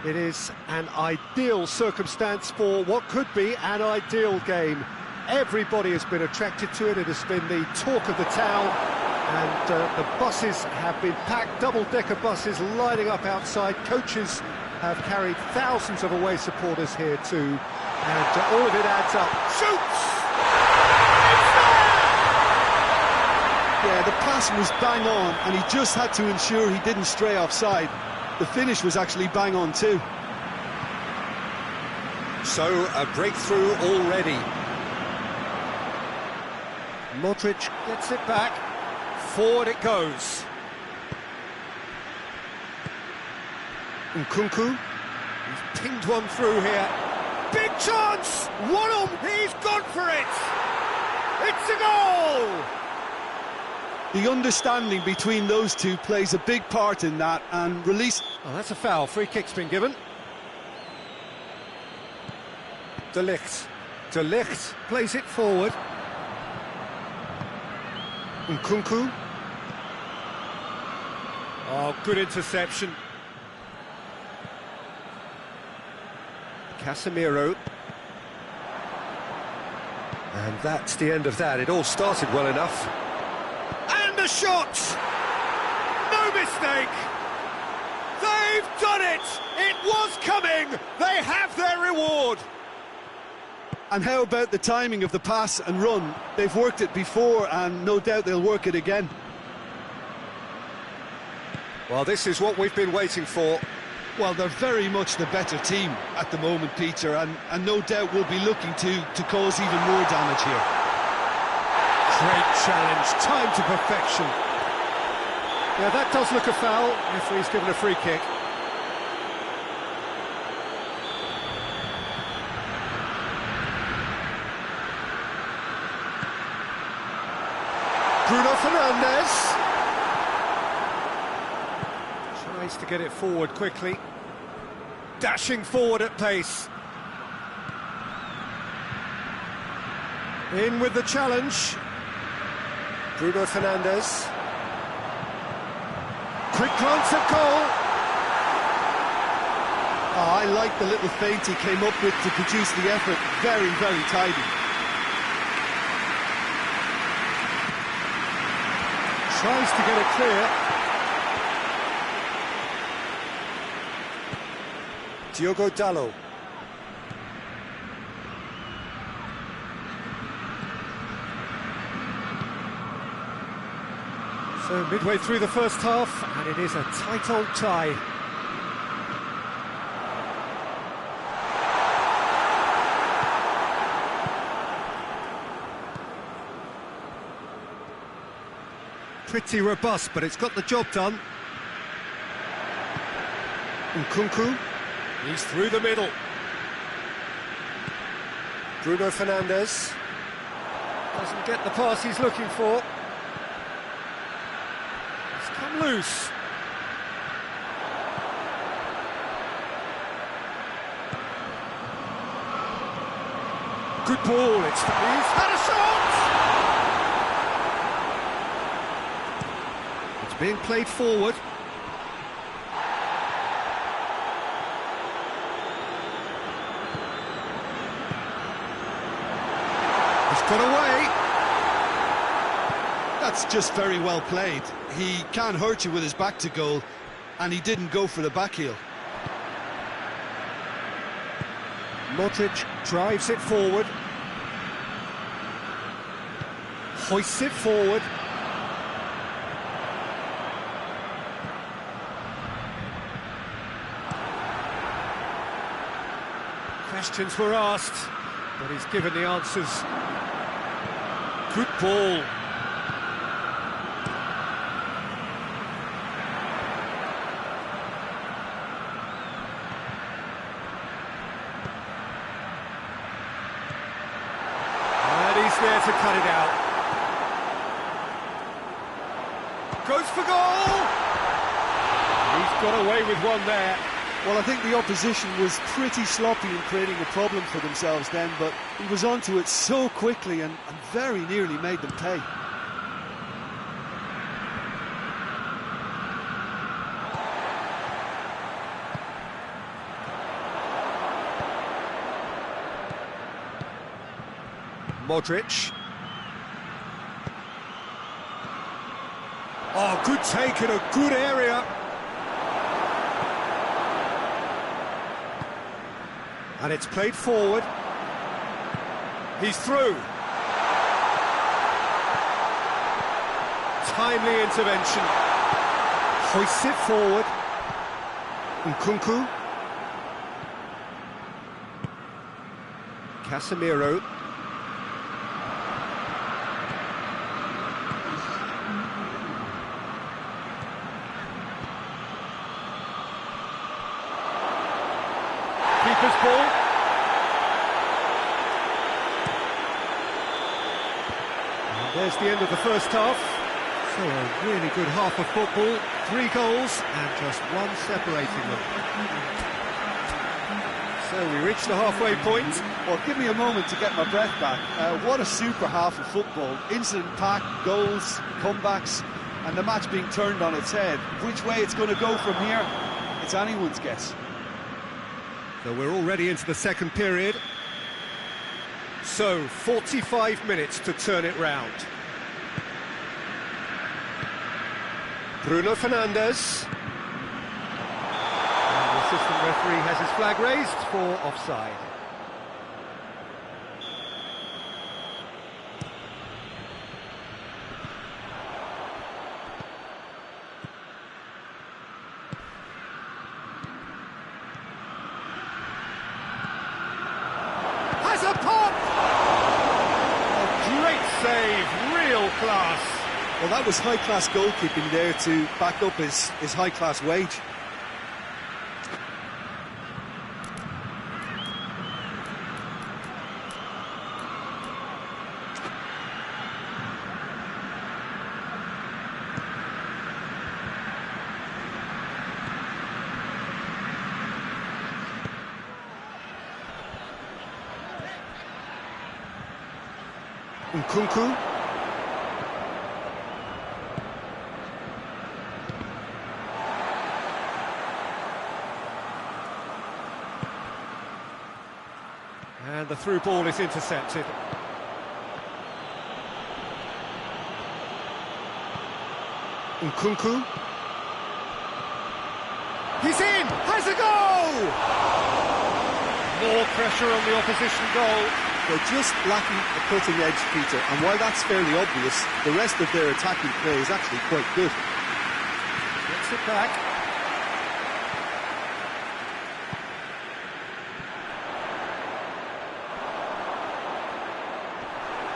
Speaker 1: It is an ideal circumstance for what could be an ideal game. Everybody has been attracted to it. It has been the talk of the town and the buses have been packed, double-decker buses lining up outside. Coaches have carried thousands of away supporters here too, and all of it adds up. Shoots! It's there!
Speaker 2: Yeah, the pass was bang on, and he just had to ensure he didn't stray offside. The finish was actually bang on too.
Speaker 3: So, a breakthrough already.
Speaker 1: Modric gets it back, forward it goes. Nkunku, he's pinged one through here. Big chance! One on, he's gone for it! It's a goal!
Speaker 2: The understanding between those two plays a big part in that, and release...
Speaker 1: Oh, that's a foul. Free kick's been given. De Ligt plays it forward. Nkunku. Oh, good interception. Casemiro. And that's the end of that. It all started well enough. And a shot! No mistake! They've done it! It was coming! They have their reward!
Speaker 2: And how about the timing of the pass and run? They've worked it before, and no doubt they'll work it again.
Speaker 1: Well, this is what we've been waiting for.
Speaker 2: Well, they're very much the better team at the moment, Peter, and no doubt will be looking to cause even more damage here.
Speaker 1: Great challenge, time to perfection. Yeah, that does look a foul. Referee's given a free kick. Bruno Fernandes tries to get it forward quickly, dashing forward at pace. In with the challenge, Bruno Fernandes. Quick glance at goal.
Speaker 2: Oh, I like the little feint he came up with to produce the effort. Very, very tidy.
Speaker 1: Tries to get it clear. Diogo Dalot. So midway through the first half, and it is a tight old tie. Pretty robust, but it's got the job done. Nkunku, he's through the middle. Bruno Fernandes doesn't get the pass he's looking for. It's come loose. Good ball, he's had a shot! It's being played forward. He's got away.
Speaker 2: That's just very well played. He can hurt you with his back to goal, and he didn't go for the back heel.
Speaker 1: Modric drives it forward. Hoists it forward. Questions were asked, but he's given the answers. Good ball. And he's there to cut it out. Goes for goal! He's got away with one there.
Speaker 2: Well, I think the opposition was pretty sloppy in creating a problem for themselves then, but he was onto it so quickly and very nearly made them pay.
Speaker 1: Modric. Oh, good take in a good area. And it's played forward. He's through. Timely intervention. Hoists it forward. Nkunku. Casemiro. Keeper's ball. And there's the end of the first half. So a really good half of football. 3 goals and just one separating them. So we reached the halfway point.
Speaker 2: Well, give me a moment to get my breath back. What a super half of football. Incident-packed, goals, comebacks, and the match being turned on its head. Which way it's going to go from here, it's anyone's guess.
Speaker 1: So we're already into the second period. So 45 minutes to turn it round. Bruno Fernandes. And the assistant referee has his flag raised for offside. Has a pop! A great save, real class.
Speaker 2: Well, that was high-class goalkeeping there to back up his high-class wage.
Speaker 1: Nkunku. And the through ball is intercepted. Nkunku. He's in! Has a goal! More pressure on the opposition goal.
Speaker 2: They're just lacking a cutting edge, Peter, and while that's fairly obvious, the rest of their attacking play is actually quite good.
Speaker 1: Gets it back.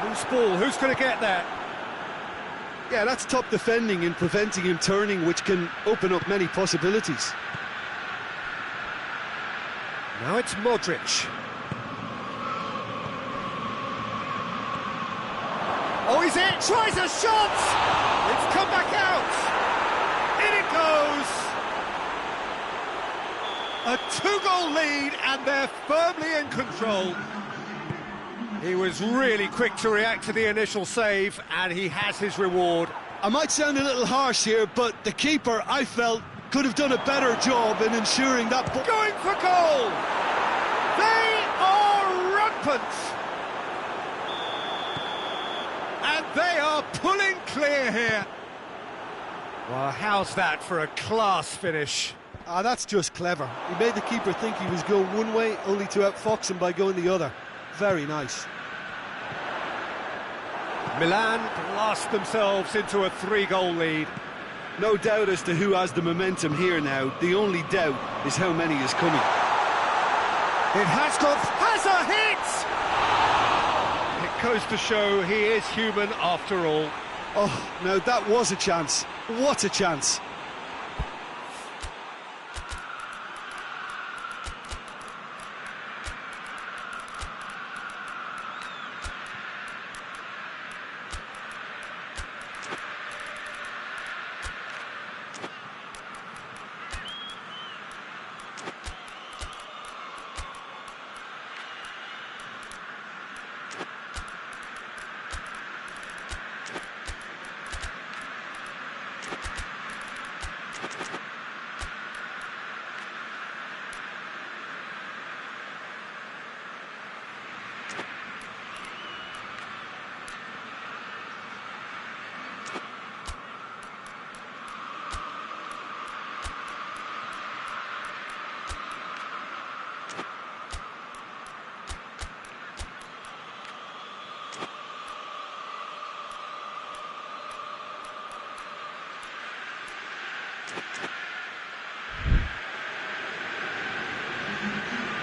Speaker 1: Loose ball, who's going to get that?
Speaker 2: Yeah, that's top defending and preventing him turning, which can open up many possibilities.
Speaker 1: Now it's Modric. Oh, he's in! Tries a shot! It's come back out! In it goes! A 2-goal lead, and they're firmly in control. He was really quick to react to the initial save, and he has his reward.
Speaker 2: I might sound a little harsh here, but the keeper, I felt, could have done a better job in ensuring that...
Speaker 1: Going for goal! They are rampant! And they are pulling clear here. Well, how's that for a class finish?
Speaker 2: Ah, that's just clever. He made the keeper think he was going one way, only to outfox him by going the other. Very nice.
Speaker 1: Milan blast themselves into a 3-goal lead.
Speaker 2: No doubt as to who has the momentum here now. The only doubt is how many is coming.
Speaker 1: It has a hit! It goes to show he is human after all.
Speaker 2: Oh, now that was a chance. What a chance.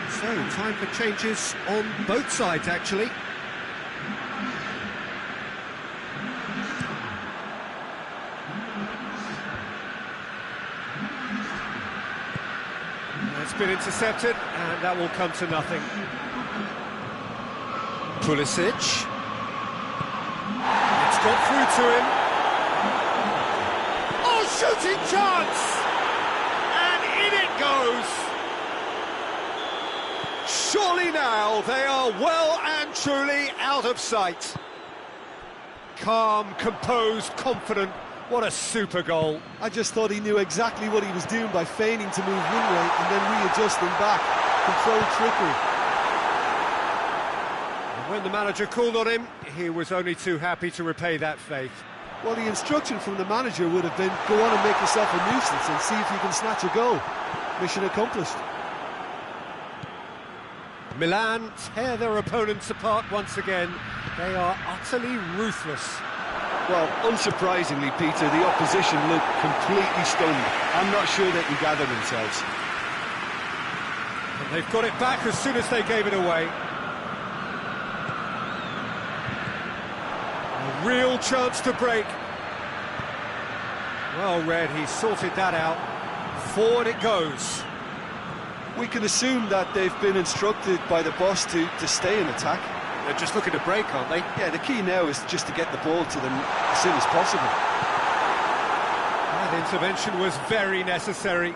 Speaker 1: So, time for changes on both sides, actually. It's been intercepted, and that will come to nothing. Pulisic. It's got through to him. Oh, shooting chance! And in it goes! Surely now they are well and truly out of sight. Calm, composed, confident. What a super goal.
Speaker 2: I just thought he knew exactly what he was doing by feigning to move one way and then readjusting back. Controlled trickery.
Speaker 1: And when the manager called on him, he was only too happy to repay that faith.
Speaker 2: Well, the instruction from the manager would have been, go on and make yourself a nuisance and see if you can snatch a goal. Mission accomplished.
Speaker 1: Milan tear their opponents apart once again. They are utterly ruthless.
Speaker 2: Well, unsurprisingly, Peter, the opposition looked completely stunned. I'm not sure they can gather themselves.
Speaker 1: And they've got it back as soon as they gave it away. A real chance to break. Well read, he sorted that out. Forward it goes.
Speaker 2: We can assume that they've been instructed by the boss to stay in attack.
Speaker 1: They're just looking to break, aren't they?
Speaker 2: Yeah, the key now is just to get the ball to them as soon as possible.
Speaker 1: That intervention was very necessary.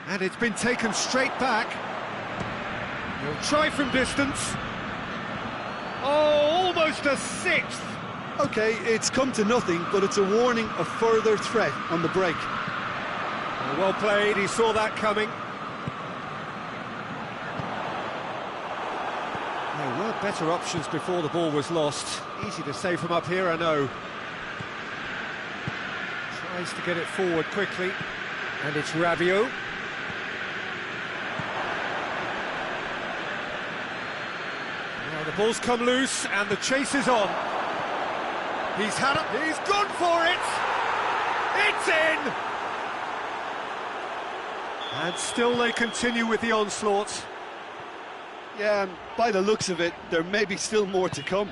Speaker 1: And it's been taken straight back. He'll try from distance. Oh, almost a sixth.
Speaker 2: OK, it's come to nothing, but it's a warning of further threat on the break.
Speaker 1: Well played, he saw that coming. There were better options before the ball was lost. Easy to say from up here, I know. Tries to get it forward quickly, and it's Rabiot. Now the ball's come loose, and the chase is on. He's gone for it! It's in! And still they continue with the onslaught.
Speaker 2: Yeah, and by the looks of it, there may be still more to come.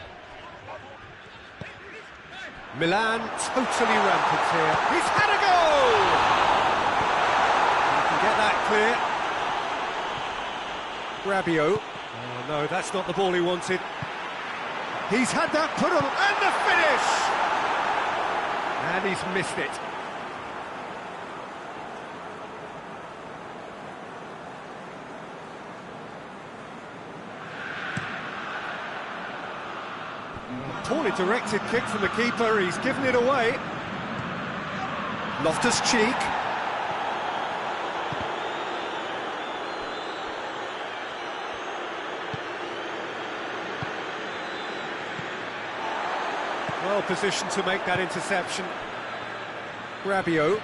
Speaker 1: Milan totally rampant here. He's had a goal! He can get that clear. Rabiot. Oh no, that's not the ball he wanted. He's had that put on, and the finish! And he's missed it. Poorly directed kick from the keeper, he's given it away. Loftus-Cheek. Well positioned to make that interception. Rabiot.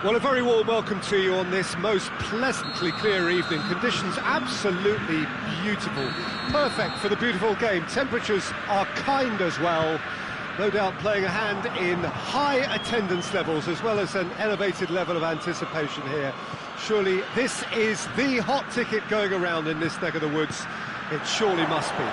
Speaker 1: Well, a very warm welcome to you on this most pleasantly clear evening. Conditions absolutely beautiful. Perfect for the beautiful game. Temperatures are kind as well. No doubt playing a hand in high attendance levels as well as an elevated level of anticipation here. Surely this is the hot ticket going around in this neck of the woods. It surely must be.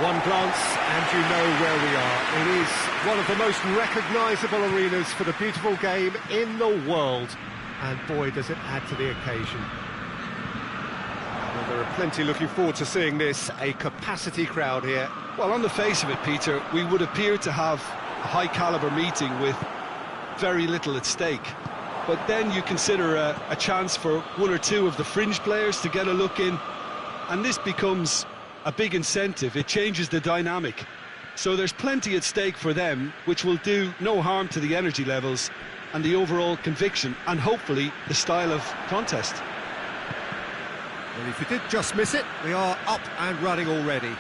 Speaker 1: One glance and you know where we are. It is one of the most recognisable arenas for the beautiful game in the world. And boy, does it add to the occasion. Well, there are plenty looking forward to seeing this, a capacity crowd here.
Speaker 2: Well, on the face of it, Peter, we would appear to have a high-caliber meeting with very little at stake. But then you consider a chance for one or two of the fringe players to get a look in, and this becomes a big incentive. It changes the dynamic. So there's plenty at stake for them, which will do no harm to the energy levels and the overall conviction, and hopefully the style of contest.
Speaker 1: Well, if you did just miss it, we are up and running already.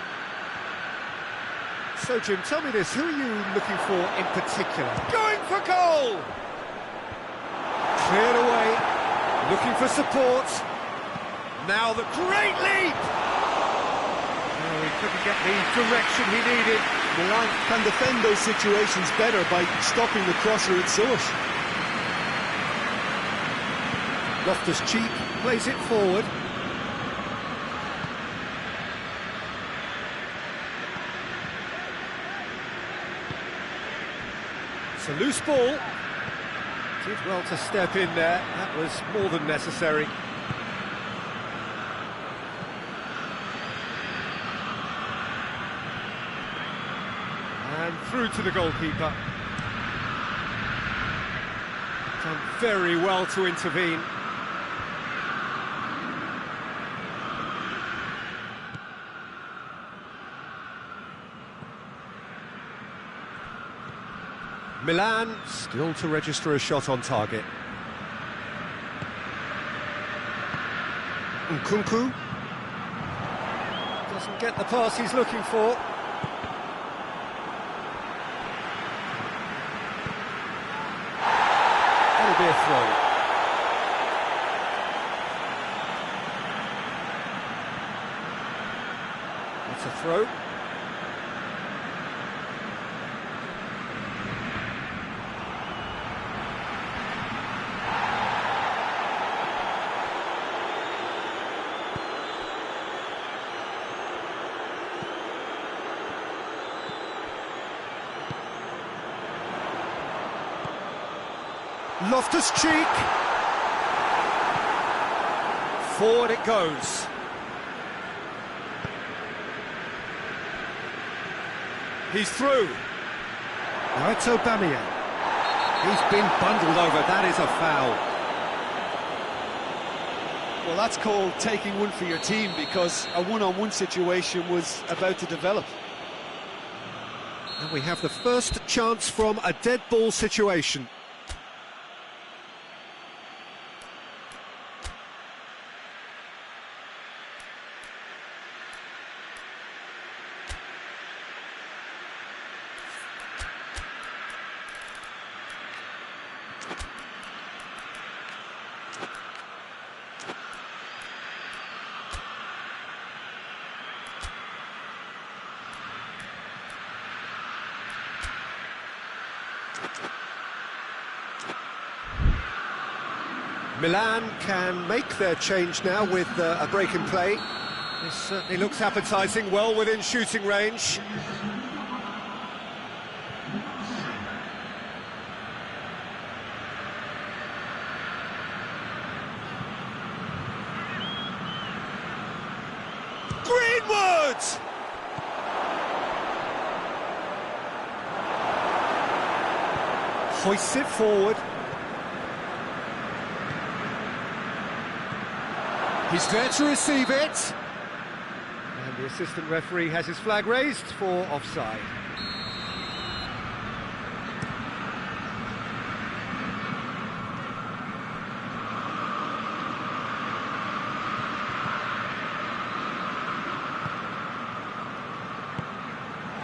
Speaker 1: So, Jim, tell me this, who are you looking for in particular? Going for goal! Cleared away, looking for support. Now the great leap! Oh, he couldn't get the direction he needed.
Speaker 2: Milan can defend those situations better by stopping the crosser at source.
Speaker 1: Loftus-Cheek plays it forward. It's a loose ball. Did well to step in there. That was more than necessary. And through to the goalkeeper. Done very well to intervene. Milan still to register a shot on target. Nkunku doesn't get the pass he's looking for. That'll be a throw. It's a throw. Loftus-Cheek. Forward it goes. He's through. Now it's Aubameyang. He's been bundled over. That is a foul.
Speaker 2: Well, that's called taking one for your team, because a one-on-one situation was about to develop.
Speaker 1: And we have the first chance from a dead ball situation. Milan can make their change now with a break in play. This certainly looks appetising, well within shooting range. Greenwood! Hoists it forward. He's there to receive it. And the assistant referee has his flag raised for offside.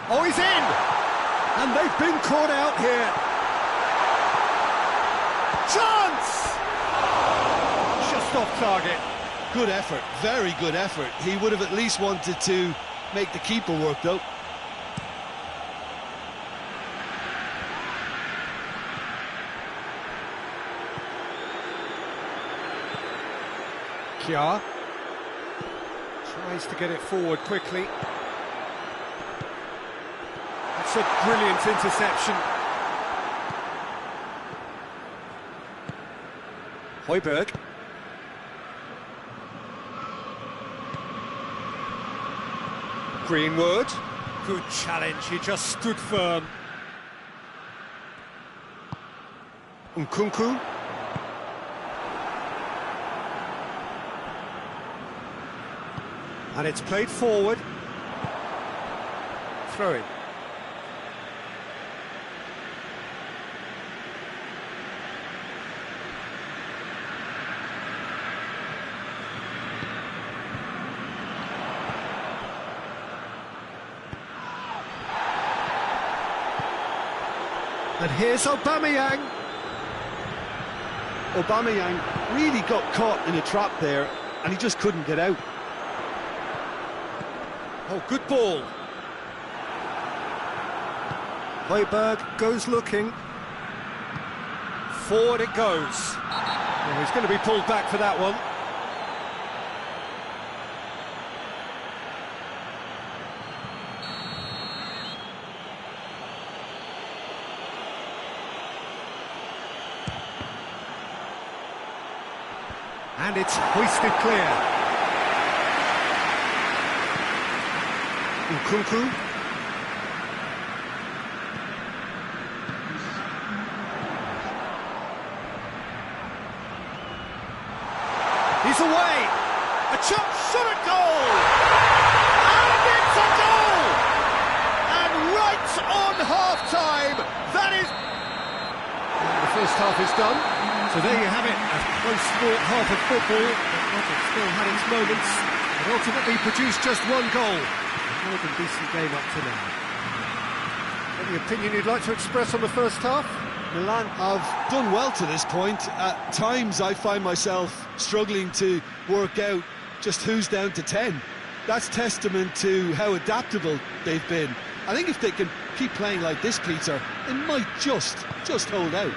Speaker 1: Oh, he's in! And they've been caught out here.
Speaker 3: chance! Just off target.
Speaker 2: Good effort, very good effort. He would have at least wanted to make the keeper work, though.
Speaker 1: Gioi tries to get it forward quickly. That's a brilliant interception. Højbjerg. Greenwood. Good challenge, he just stood firm. Nkunku. And it's played forward. Throw-in. And here's Aubameyang.
Speaker 2: Aubameyang really got caught in a trap there, and he just couldn't get out.
Speaker 1: Oh, good ball. Højbjerg goes looking. Forward it goes. Oh, he's going to be pulled back for that one. And it's hoisted clear. Nkunku. He's away. A chop shot at goal. And it's a goal. And right on half-time, that is... And the first half is done. So there you have it, a close-fought half of football, but it still had its moments, and ultimately produced just one goal. A more than decent game up to now. Any opinion you'd like to express on the first half?
Speaker 2: Milan have done well to this point. At times I find myself struggling to work out just who's down to 10. That's testament to how adaptable they've been. I think if they can keep playing like this, Peter, they might just hold out.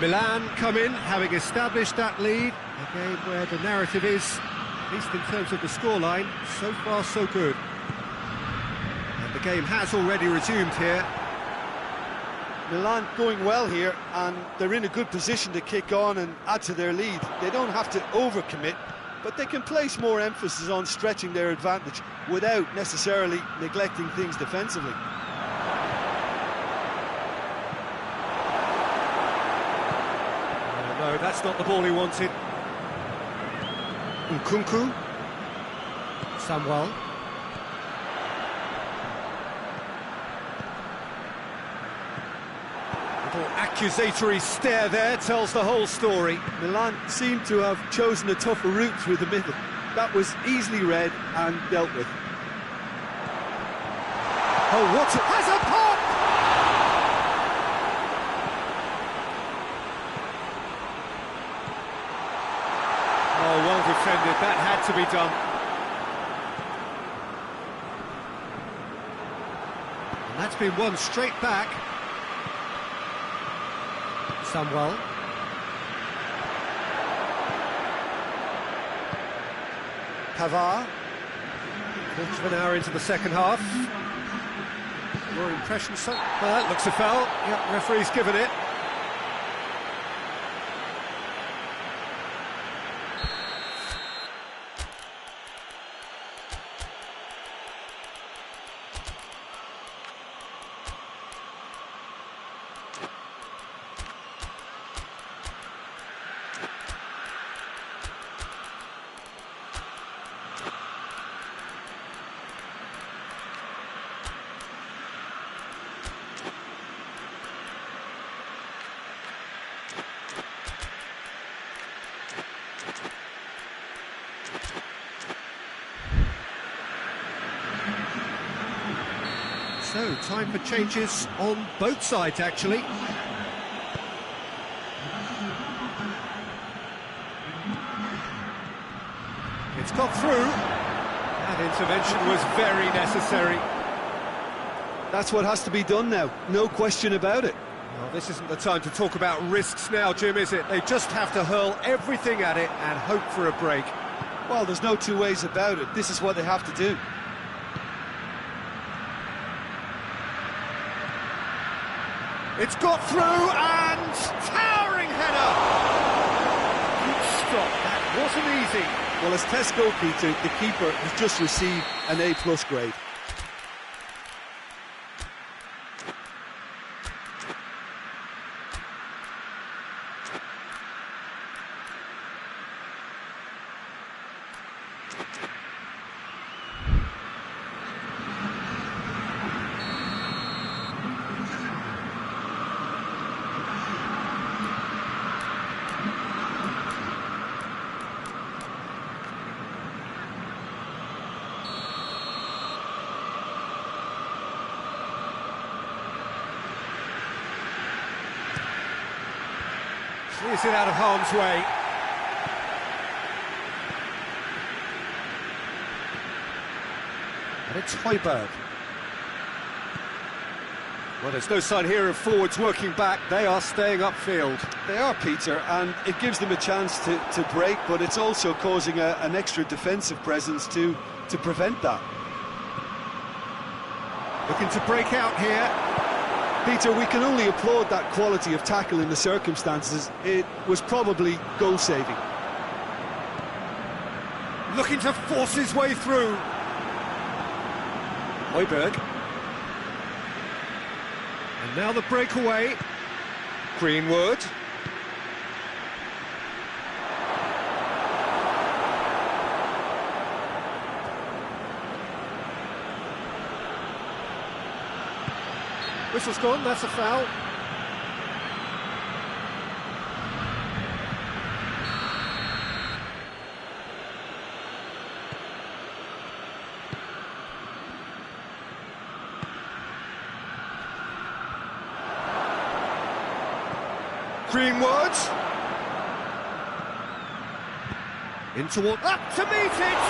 Speaker 1: Milan come in, having established that lead, a game where the narrative is, at least in terms of the scoreline, so far so good. And the game has already resumed here.
Speaker 2: Milan going well here, and they're in a good position to kick on and add to their lead. They don't have to overcommit, but they can place more emphasis on stretching their advantage without necessarily neglecting things defensively.
Speaker 1: No, that's not the ball he wanted. Nkunku. Samuel. Little accusatory stare there tells the whole story.
Speaker 2: Milan seem to have chosen a tougher route through the middle. That was easily read and dealt with.
Speaker 1: Oh, what has a pop! Oh, well defended, that had to be done. And that's been won straight back. Samuel. Pavard. Quarter of an hour into the second half. Your impression, so? Well, that looks a foul. Yep, referee's given it. So, time for changes on both sides, actually. got through. That intervention was very necessary.
Speaker 2: That's what has to be done now, no question about it.
Speaker 1: Well, this isn't the time to talk about risks now, Jim, is it? They just have to hurl everything at it and hope for a break.
Speaker 2: Well, there's no two ways about it. This is what they have to do.
Speaker 1: It's got through and towering header! Good stop, that wasn't easy.
Speaker 2: Well, as test goalkeeper, the keeper has just received an A+ grade.
Speaker 1: Is it out of harm's way? And it's Højbjerg. Well, there's no sign here of forwards working back. They are staying upfield.
Speaker 2: They are, Peter, and it gives them a chance to break, but it's also causing an extra defensive presence to prevent that.
Speaker 1: Looking to break out here.
Speaker 2: Peter, we can only applaud that quality of tackle in the circumstances. It was probably goal-saving.
Speaker 1: Looking to force his way through. Højbjerg. And now the breakaway. Greenwood. Whistle's gone, that's a foul. Greenwood. In toward, up to meet it!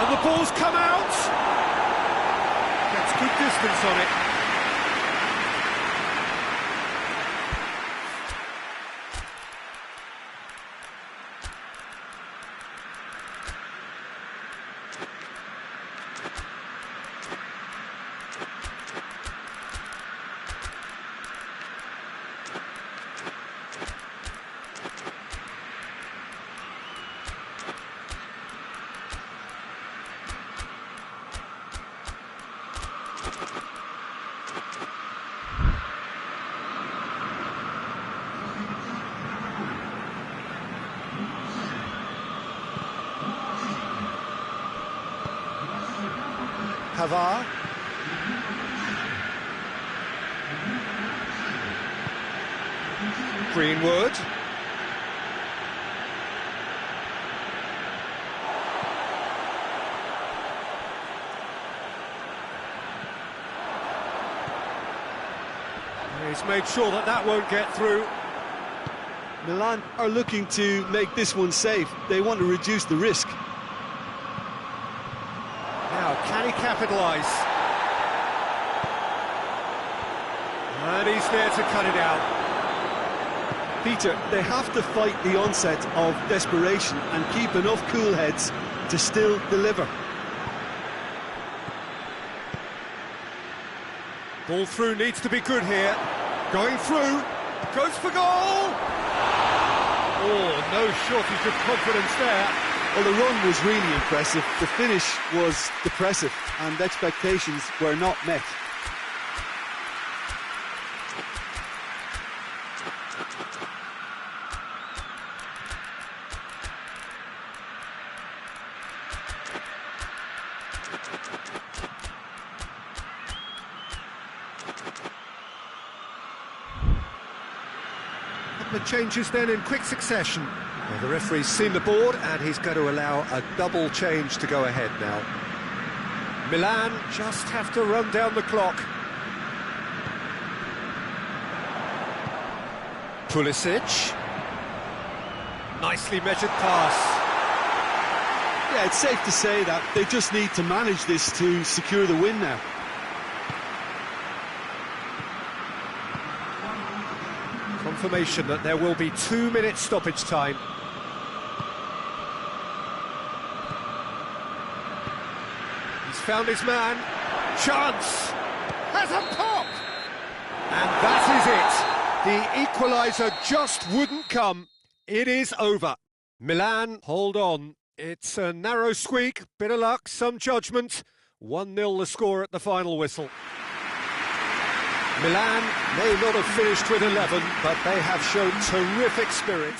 Speaker 1: And the ball's come out! Gets good distance on it. Pavard. Greenwood. He's made sure that that won't get through.
Speaker 2: Milan are looking to make this one safe. They want to reduce the risk.
Speaker 1: Now, can he capitalise? And he's there to cut it out.
Speaker 2: Peter, they have to fight the onset of desperation and keep enough cool heads to still deliver.
Speaker 1: Ball through needs to be good here. Going through, goes for goal! Oh, no shortage of confidence there.
Speaker 2: Well, the run was really impressive, the finish was depressive, and expectations were not met.
Speaker 1: The changes then in quick succession. Well, the referee's seen the board and he's going to allow a double change to go ahead now. Milan just have to run down the clock. Pulisic. Nicely measured pass.
Speaker 2: Yeah, it's safe to say that they just need to manage this to secure the win now.
Speaker 1: Confirmation that there will be 2 minutes stoppage time. He's found his man. Chance! Has a pop! And that is it. The equaliser just wouldn't come. It is over. Milan hold on. It's a narrow squeak, bit of luck, some judgment. 1-0 the score at the final whistle. Milan may not have finished with 11, but they have shown terrific spirit.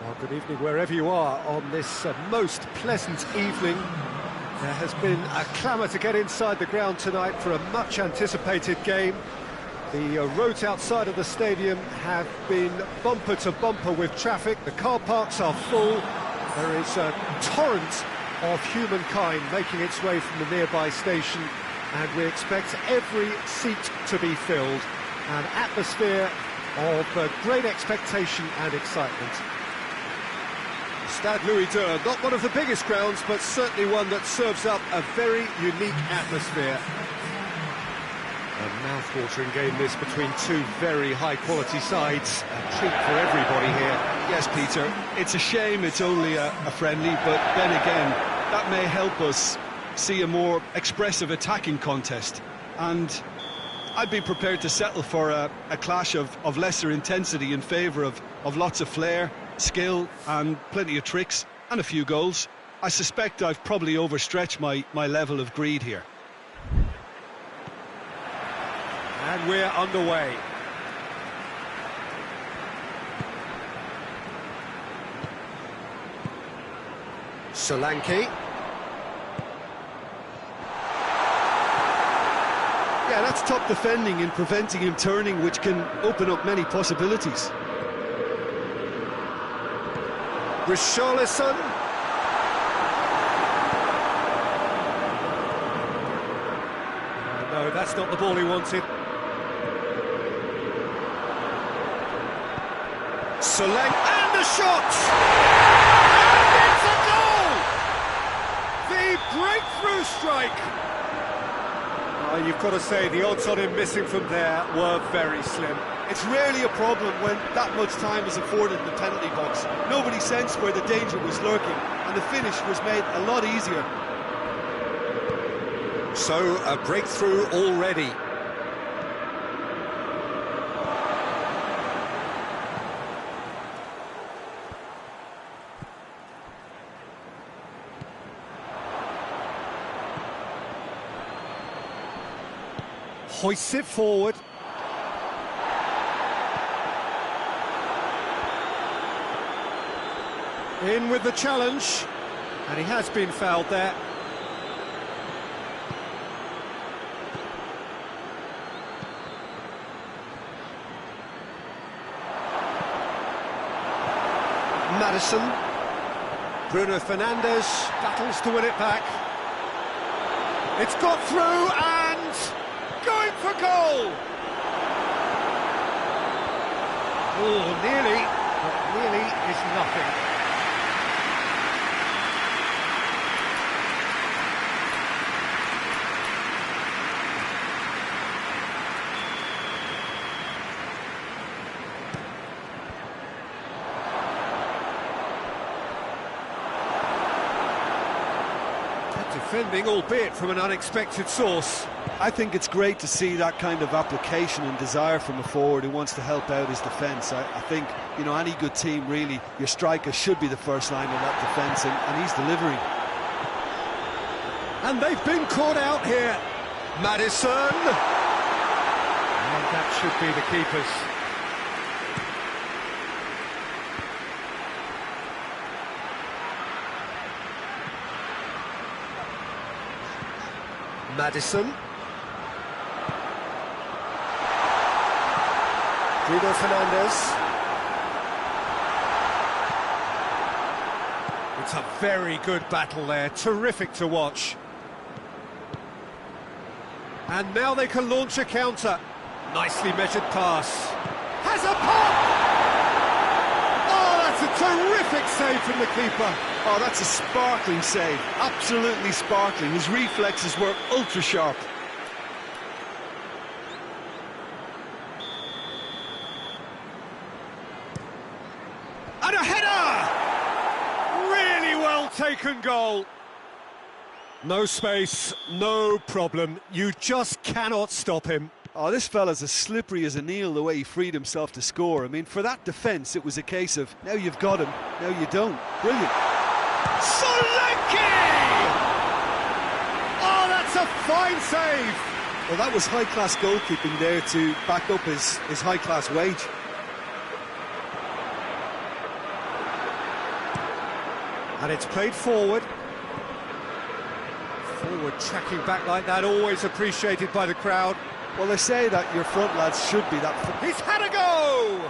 Speaker 1: Well, good evening wherever you are on this most pleasant evening. There has been a clamour to get inside the ground tonight for a much-anticipated game. The roads outside of the stadium have been bumper to bumper with traffic. The car parks are full. There is a torrent of humankind making its way from the nearby station, and we expect every seat to be filled. An atmosphere of great expectation and excitement. Stade Louis II, not one of the biggest grounds, but certainly one that serves up a very unique atmosphere. A Mouth-watering game this between two very high-quality sides. A treat for everybody here.
Speaker 2: Yes, Peter, it's a shame it's only a friendly, but then again, that may help us see a more expressive attacking contest. And I'd be prepared to settle for a clash of lesser intensity in favour of lots of flair, skill and plenty of tricks and a few goals. I suspect I've probably overstretched my level of greed here.
Speaker 1: And we're underway. Solanke.
Speaker 2: Yeah, that's top defending and preventing him turning, which can open up many possibilities.
Speaker 1: Richarlison. No, that's not the ball he wanted. Solanke, and the shot! And it's a goal! The breakthrough strike! You've got to say, the odds on him missing from there were very slim.
Speaker 2: It's rarely a problem when that much time is afforded in the penalty box. Nobody sensed where the danger was lurking, and the finish was made a lot easier.
Speaker 1: So, a breakthrough already. Hoists it forward. In with the challenge, and he has been fouled there. Madison. Bruno Fernandes battles to win it back. It's got through and going for goal! Oh, nearly, but nearly is nothing. Defending, albeit from an unexpected source.
Speaker 2: I think it's great to see that kind of application and desire from a forward who wants to help out his defence. I think, you know, any good team, really, your striker should be the first line of that defence, and he's delivering.
Speaker 1: And they've been caught out here. Madison! And that should be the keepers. Madison. Bruno Fernandes. It's a very good battle there, terrific to watch. And now they can launch a counter. Nicely measured pass. Has a pop! Oh, that's a terrific save from the keeper.
Speaker 2: Oh, that's a sparkling save, absolutely sparkling. His reflexes were ultra sharp.
Speaker 1: And a header! Really well taken goal. No space, no problem. You just cannot stop him.
Speaker 2: Oh, this fella's as slippery as an eel, the way he freed himself to score. I mean, for that defence, it was a case of, now you've got him, now you don't. Brilliant.
Speaker 1: Solanke! Oh, that's a fine save!
Speaker 2: Well, that was high-class goalkeeping there to back up his high-class wage.
Speaker 1: And it's played forward. Forward tracking back like that, always appreciated by the crowd.
Speaker 2: Well, they say that your front lads should be that...
Speaker 1: He's had a go!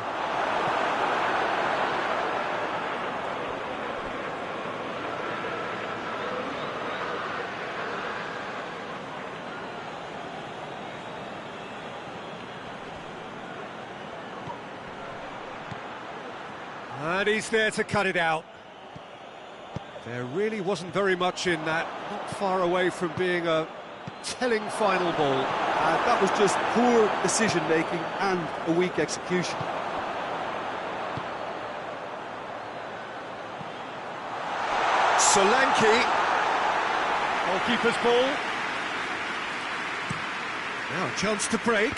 Speaker 1: And he's there to cut it out. There really wasn't very much in that, not far away from being a telling final ball.
Speaker 2: That was just poor decision-making and a weak execution.
Speaker 1: Solanke. Goalkeeper's ball. Now a chance to break.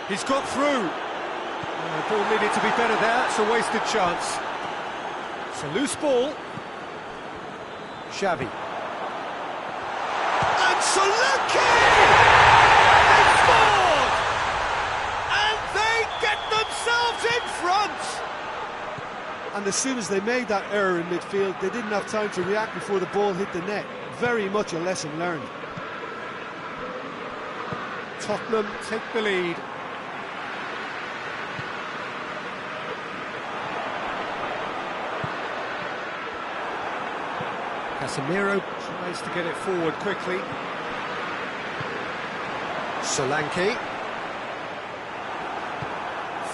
Speaker 1: He's got through. The ball needed to be better there. It's a wasted chance. It's a loose ball. Xavi. And Solanke! They scored! And they get themselves in front!
Speaker 2: And as soon as they made that error in midfield, they didn't have time to react before the ball hit the net. Very much a lesson learned.
Speaker 1: Tottenham take the lead. Casemiro tries to get it forward quickly. Solanke.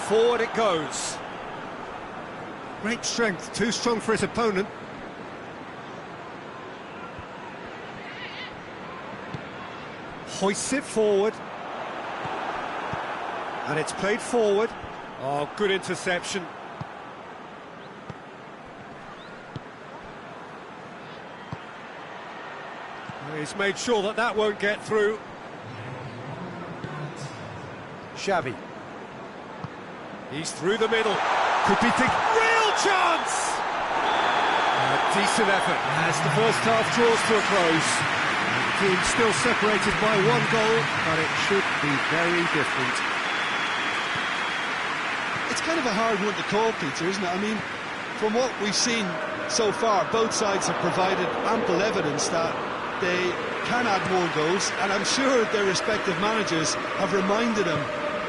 Speaker 1: Forward it goes. Great strength, too strong for his opponent. Hoists it forward. And it's played forward. Oh, good interception. He's made sure that that won't get through. Xavi. He's through the middle. Could be the real chance! A decent effort as the first half draws to a close. The team still separated by one goal, but it should be very different.
Speaker 2: It's kind of a hard one to call, Peter, isn't it? I mean, from what we've seen so far, both sides have provided ample evidence that they can add more goals, and I'm sure their respective managers have reminded them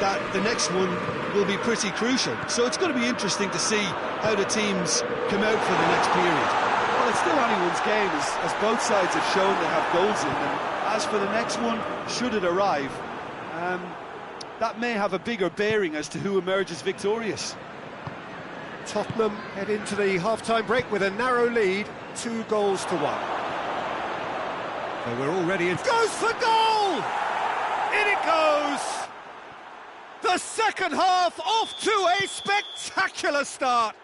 Speaker 2: that the next one will be pretty crucial. So it's going to be interesting to see how the teams come out for the next period.
Speaker 3: Well, it's still anyone's game, as both sides have shown they have goals in them.
Speaker 2: As for the next one, should it arrive, that may have a bigger bearing as to who emerges victorious.
Speaker 1: Tottenham head into the half-time break with a narrow lead, 2-1. So we're already in. Goes for goal! In it goes! The second half off to a spectacular start.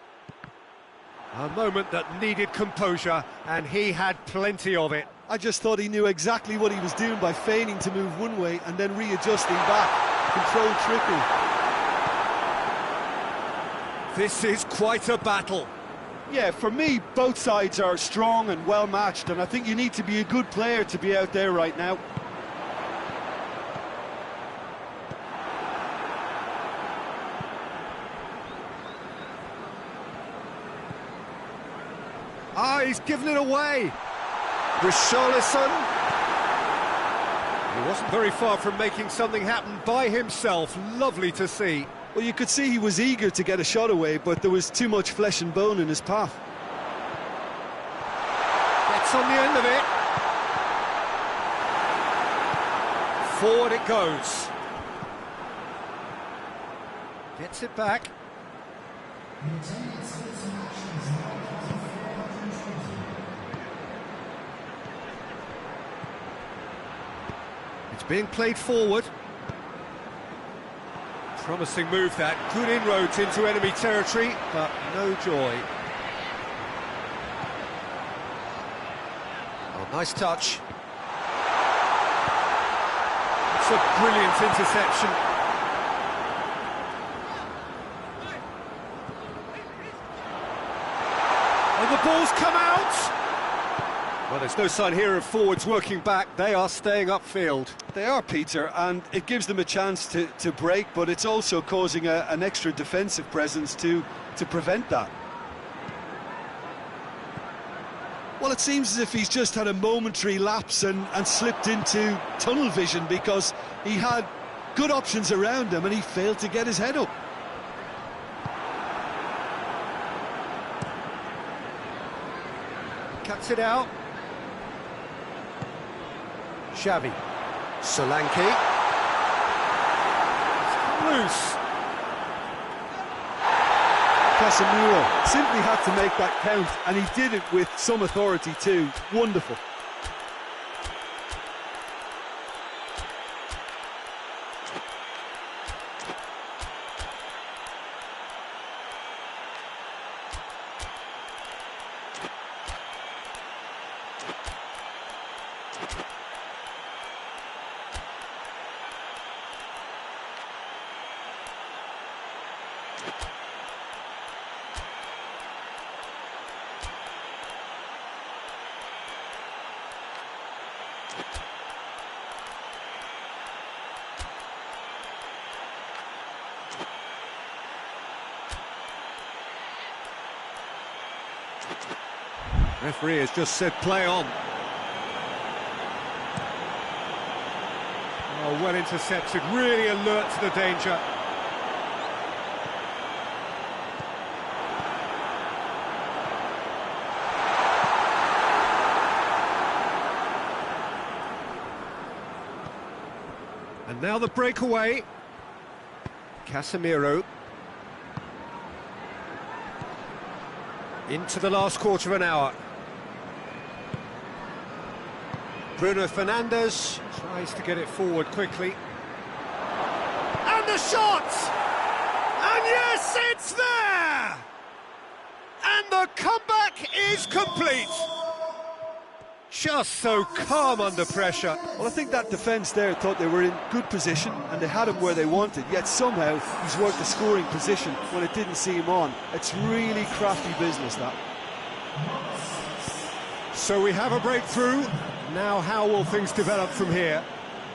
Speaker 1: A moment that needed composure, and he had plenty of it.
Speaker 2: I just thought he knew exactly what he was doing by feigning to move one way and then readjusting back. Controlled trickery.
Speaker 1: This is quite a battle.
Speaker 2: Yeah, for me, both sides are strong and well matched, and I think you need to be a good player to be out there right now.
Speaker 1: Ah, he's given it away. Richarlison. He wasn't very far from making something happen by himself. Lovely to see.
Speaker 2: Well, you could see he was eager to get a shot away, but there was too much flesh and bone in his path.
Speaker 1: Gets on the end of it. Forward it goes. Gets it back. It's being played forward. Promising move that, good inroads into enemy territory, but no joy. Oh, nice touch. It's a brilliant interception. And the ball's come out! Well, there's no sign here of forwards working back. They are staying upfield.
Speaker 2: They are, Peter, and it gives them a chance to break, but it's also causing an extra defensive presence to prevent that. Well, it seems as if he's just had a momentary lapse and slipped into tunnel vision, because he had good options around him and he failed to get his head up.
Speaker 1: Cuts it out. Xavi. Solanke. It's loose.
Speaker 2: Casemiro simply had to make that count, and he did it with some authority too. Wonderful.
Speaker 1: Referee has just said play on. Oh, well intercepted, really alert to the danger. And now the breakaway. Casemiro. Into the last quarter of an hour. Bruno Fernandes tries to get it forward quickly. And the shot! And yes, it's there! And the comeback is complete. Just so calm under pressure.
Speaker 2: Well, I think that defence there thought they were in good position and they had him where they wanted, yet somehow he's worked the scoring position when it didn't see him on. It's really crafty business, that.
Speaker 1: So we have a breakthrough. Now how will things develop from here?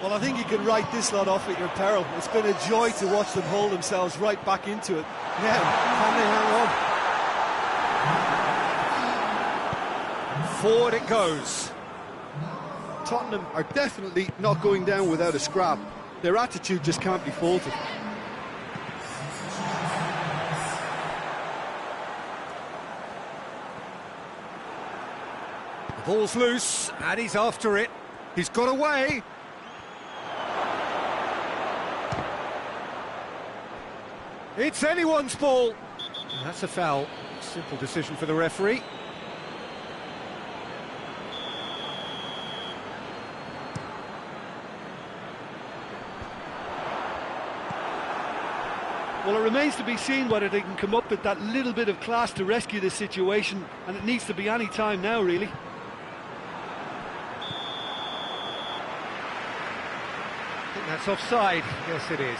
Speaker 2: Well, I think you can write this lot off at your peril. It's been a joy to watch them hold themselves right back into it. Now, can they hang on?
Speaker 1: Forward it goes.
Speaker 2: Tottenham are definitely not going down without a scrap. Their attitude just can't be faulted.
Speaker 1: The ball's loose, and he's after it. He's got away. It's anyone's ball. And that's a foul. Simple decision for the referee.
Speaker 2: Well, it remains to be seen whether they can come up with that little bit of class to rescue this situation, and it needs to be any time now, really.
Speaker 1: I think that's offside. Yes, it is.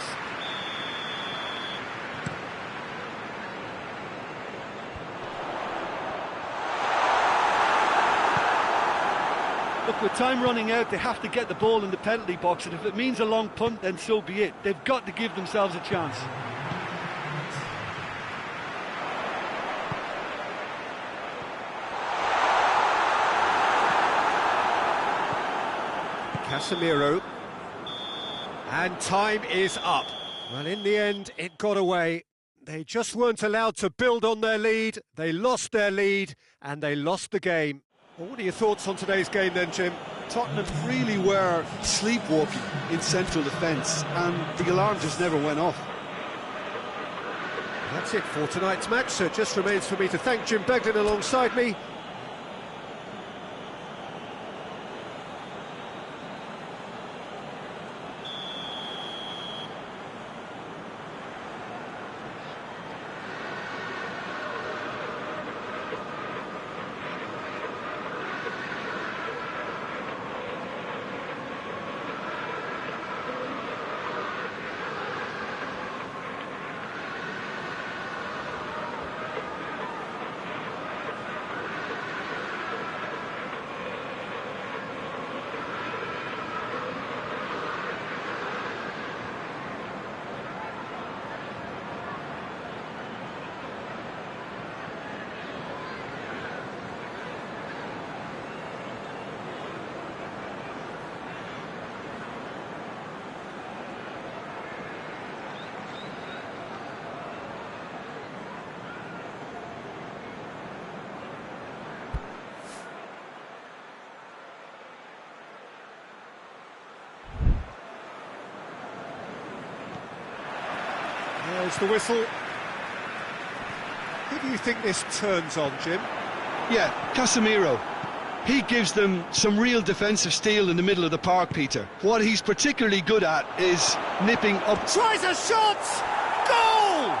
Speaker 2: Look, with time running out, they have to get the ball in the penalty box, and if it means a long punt, then so be it. They've got to give themselves a chance.
Speaker 1: Casemiro. And time is up. Well, in the end, it got away. They just weren't allowed to build on their lead. They lost their lead, and they lost the game. Well, what are your thoughts on today's game then, Jim?
Speaker 2: Tottenham really were sleepwalking in central defence, and the alarm just never went off.
Speaker 1: That's it for tonight's match, so it just remains for me to thank Jim Beglin alongside me. There's the whistle. Who do you think this turns on, Jim?
Speaker 2: Yeah, Casemiro. He gives them some real defensive steel in the middle of the park, Peter. What he's particularly good at is nipping up.
Speaker 1: Tries a shot! Goal!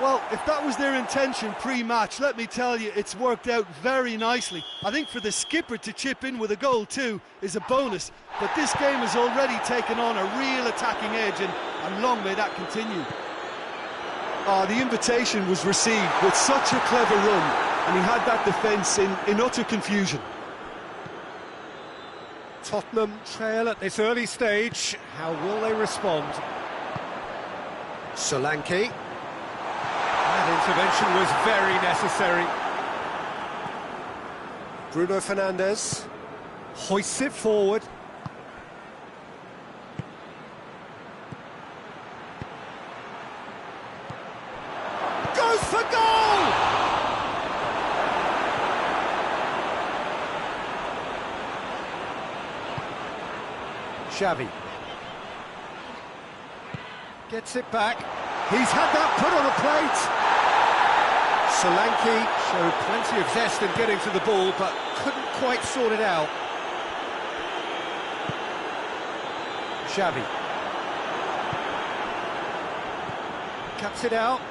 Speaker 2: Well, if that was their intention pre-match, let me tell you, it's worked out very nicely. I think for the skipper to chip in with a goal too is a bonus, but this game has already taken on a real attacking edge, and long may that continue. The invitation was received with such a clever run, and he had that defence in utter confusion.
Speaker 1: Tottenham trail at this early stage. How will they respond? Solanke. That intervention was very necessary. Bruno Fernandes hoists it forward. Goes for goal! Xavi gets it back. He's had that put on a plate. Solanke showed plenty of zest in getting to the ball, but couldn't quite sort it out. Xavi cuts it out.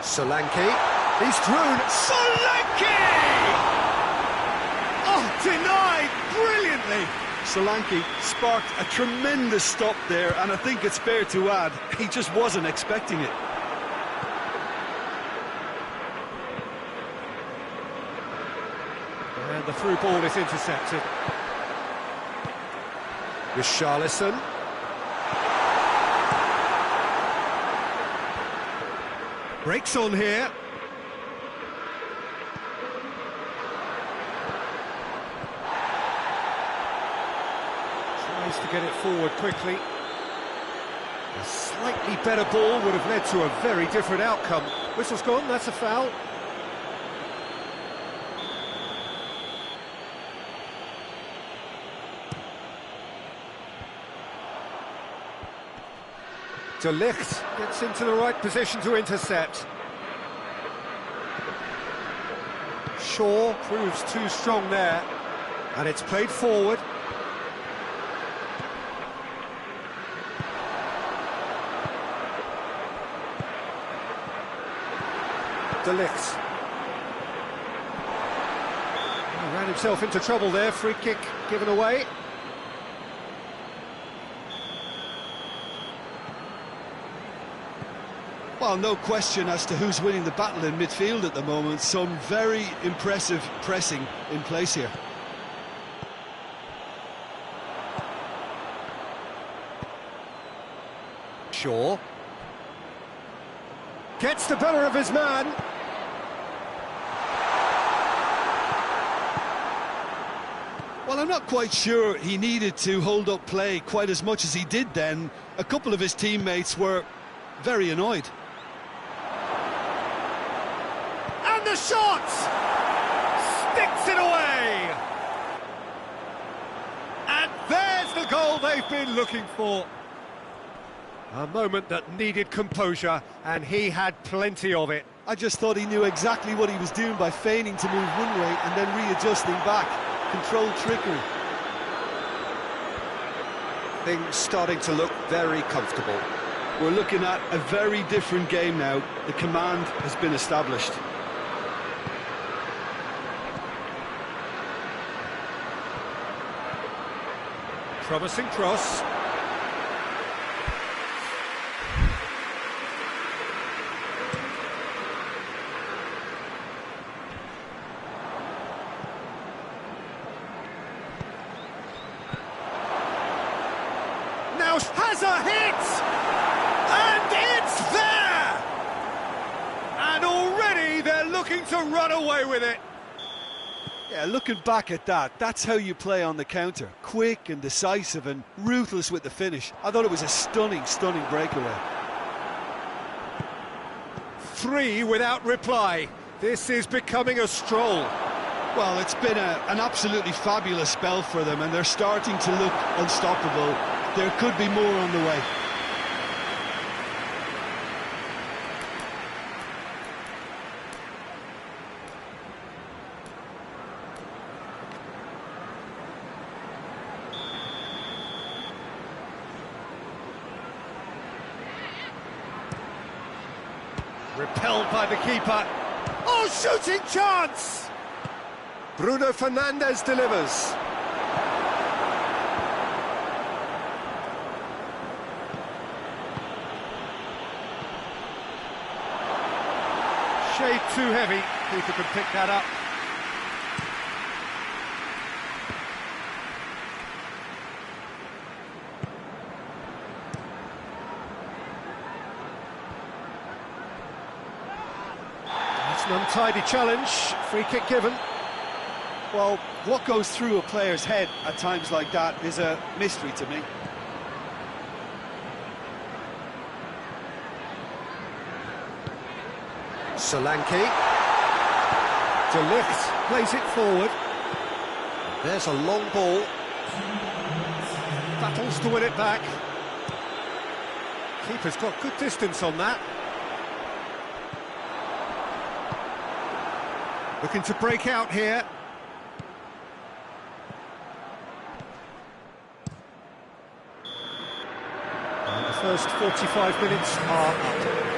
Speaker 1: Solanke, he's through. Solanke! Oh, denied brilliantly.
Speaker 2: Solanke sparked a tremendous stop there, and I think it's fair to add, he just wasn't expecting it.
Speaker 1: And the through ball is intercepted. Richarlison. Breaks on here. Tries to get it forward quickly. A slightly better ball would have led to a very different outcome. Whistle's gone, that's a foul. De Ligt gets into the right position to intercept. Shaw proves too strong there, and it's played forward. De Ligt. He ran himself into trouble there, free kick given away.
Speaker 2: Well, no question as to who's winning the battle in midfield at the moment. Some very impressive pressing in place here.
Speaker 1: Shaw gets the better of his man.
Speaker 2: Well, I'm not quite sure he needed to hold up play quite as much as he did then. A couple of his teammates were very annoyed.
Speaker 1: And the shot! Sticks it away! And there's the goal they've been looking for. A moment that needed composure, and he had plenty of it.
Speaker 2: I just thought he knew exactly what he was doing by feigning to move one way and then readjusting back. Controlled trickery.
Speaker 1: Things starting to look very comfortable.
Speaker 2: We're looking at a very different game now. The command has been established.
Speaker 1: Promising cross. Now has a hit! And it's there! And already they're looking to run away with it.
Speaker 2: Yeah, looking back at that, that's how you play on the counter. Quick and decisive and ruthless with the finish. I thought it was a stunning, stunning breakaway.
Speaker 1: 3 without reply. This is becoming a stroll.
Speaker 2: Well, it's been an absolutely fabulous spell for them, and they're starting to look unstoppable. There could be more on the way.
Speaker 1: repelled by the keeper. Oh, shooting chance! Bruno Fernandes delivers. Shade too heavy, keeper can pick that up. That's an untidy challenge, free kick given.
Speaker 2: Well, what goes through a player's head at times like that is a mystery to me.
Speaker 1: Solanke. De Ligt plays it forward. There's a long ball. Battles to win it back. Keeper's got good distance on that. Looking to break out here. And the first 45 minutes are up.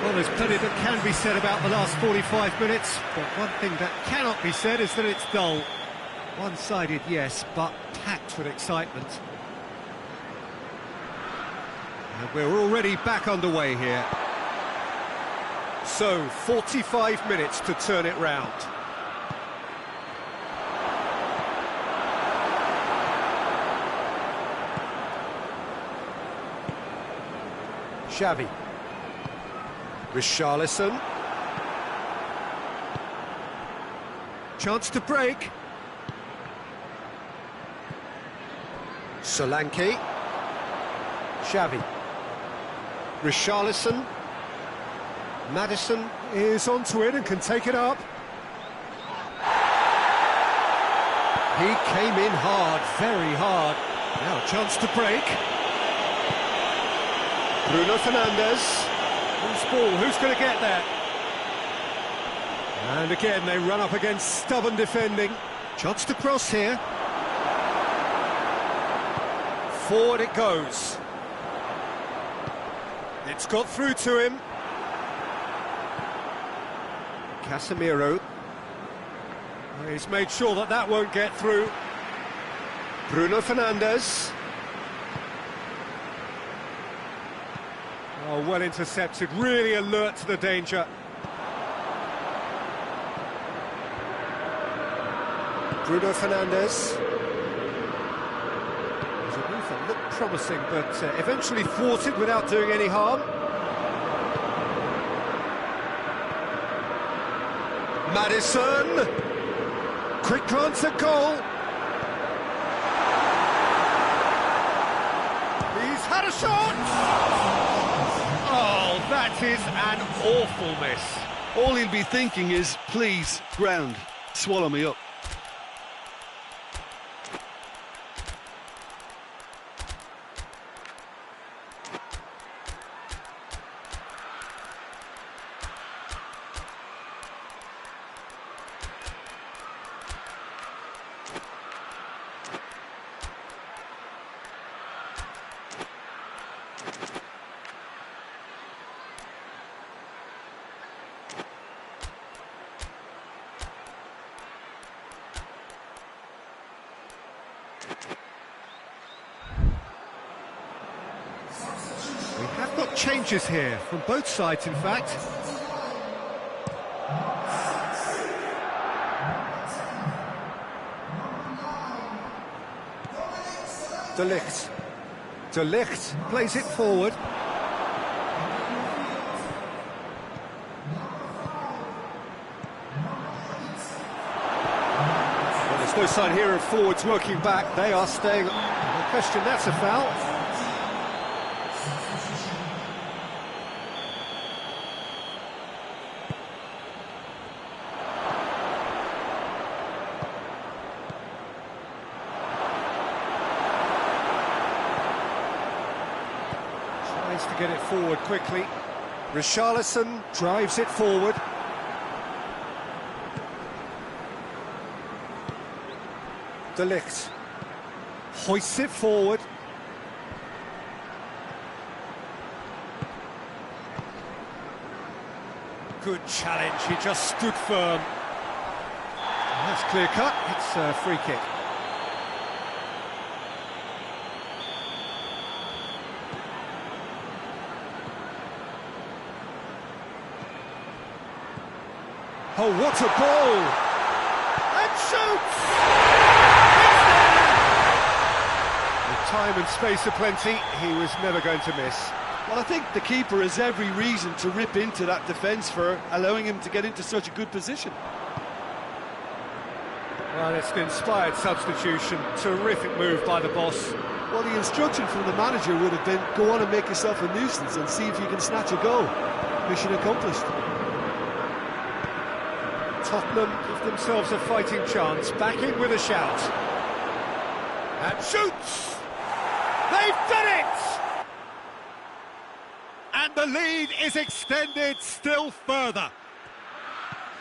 Speaker 1: Well, there's plenty that can be said about the last 45 minutes, but one thing that cannot be said is that it's dull. One-sided, yes, but packed with excitement. And we're already back underway here. So, 45 minutes to turn it round. Xavi. Richarlison. Chance to break. Solanke. Xavi. Richarlison. Maddison is onto it and can take it up. He came in hard, very hard. Now a chance to break. Bruno Fernandes. Who's ball? Who's going to get there? And again, they run up against stubborn defending. Chance to cross here. Forward it goes. It's got through to him. Casemiro. He's made sure that that won't get through. Bruno Fernandes. Oh, well intercepted, really alert to the danger. Bruno Fernandes. There's a move that looked promising, but eventually thwarted without doing any harm. Maddison. Quick glance at goal. He's had a shot! Oh, that is an awful miss.
Speaker 2: All he'll be thinking is, please, ground, swallow me up.
Speaker 1: We have got changes here, from both sides in fact. De Ligt. De Ligt plays it forward. Well, there's no sign here of forwards working back. They are staying. No question, that's a foul. To get it forward quickly. Richarlison drives it forward. De Ligt hoists it forward. Good challenge, he just stood firm. That's clear cut, it's a free kick. Oh, what a ball! And shoots! With time and space aplenty, he was never going to miss.
Speaker 2: Well, I think the keeper has every reason to rip into that defence for allowing him to get into such a good position.
Speaker 1: Well, it's an inspired substitution. Terrific move by the boss.
Speaker 2: Well, the instruction from the manager would have been, go on and make yourself a nuisance and see if you can snatch a goal. Mission accomplished.
Speaker 1: Tottenham give themselves a fighting chance, back in with a shout. And shoots! They've done it! And the lead is extended still further.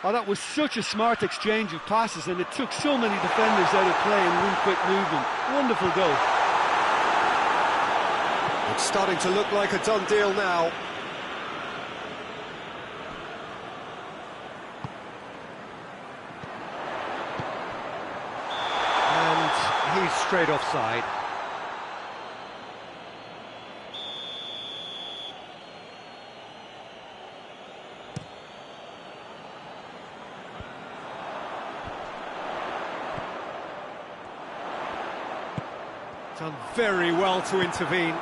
Speaker 2: Oh, that was such a smart exchange of passes, and it took so many defenders out of play in one quick movement. Wonderful goal.
Speaker 3: It's starting to look like a done deal now.
Speaker 1: He's straight offside. Done very well to intervene.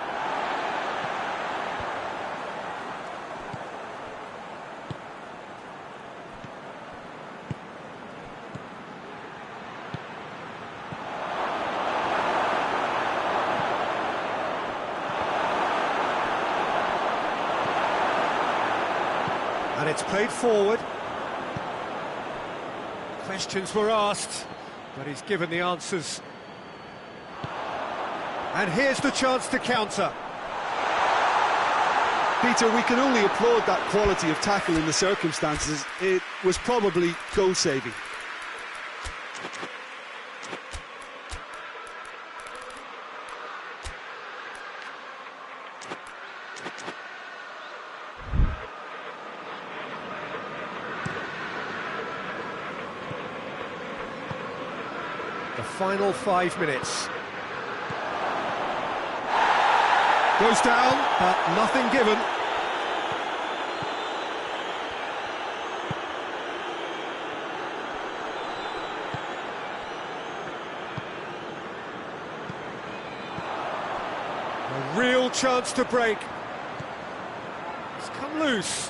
Speaker 1: And it's played forward. Questions were asked, but he's given the answers. And here's the chance to counter.
Speaker 2: Peter, we can only applaud that quality of tackle in the circumstances. It was probably goal-saving.
Speaker 1: The final 5 minutes. Goes down, but nothing given. A real chance to break. It's come loose.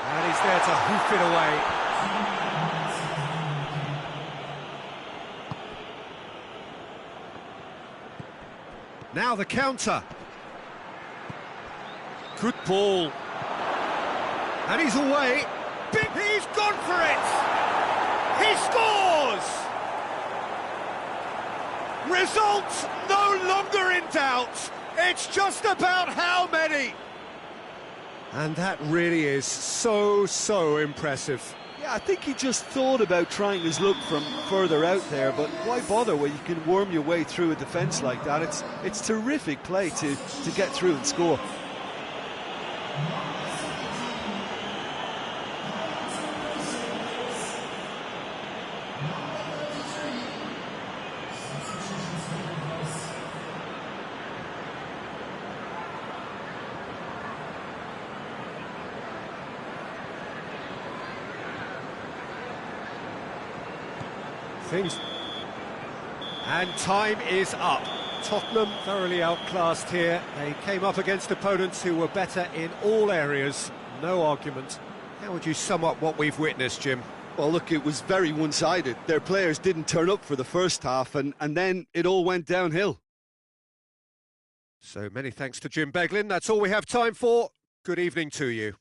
Speaker 1: And he's there to hoof it away. Now the counter. Good ball. And he's away. He's gone for it! He scores! Results no longer in doubt. It's just about how many. And that really is so impressive.
Speaker 2: Yeah, I think he just thought about trying his luck from further out there, but why bother when you can worm your way through a defence like that? It's terrific play to get through and score.
Speaker 1: And time is up. Tottenham thoroughly outclassed here. They came up against opponents who were better in all areas. No argument. How would you sum up what we've witnessed, Jim?
Speaker 2: Well, look, it was very one-sided. Their players didn't turn up for the first half, and then it all went downhill.
Speaker 1: So many thanks to Jim Beglin. That's all we have time for. Good evening to you.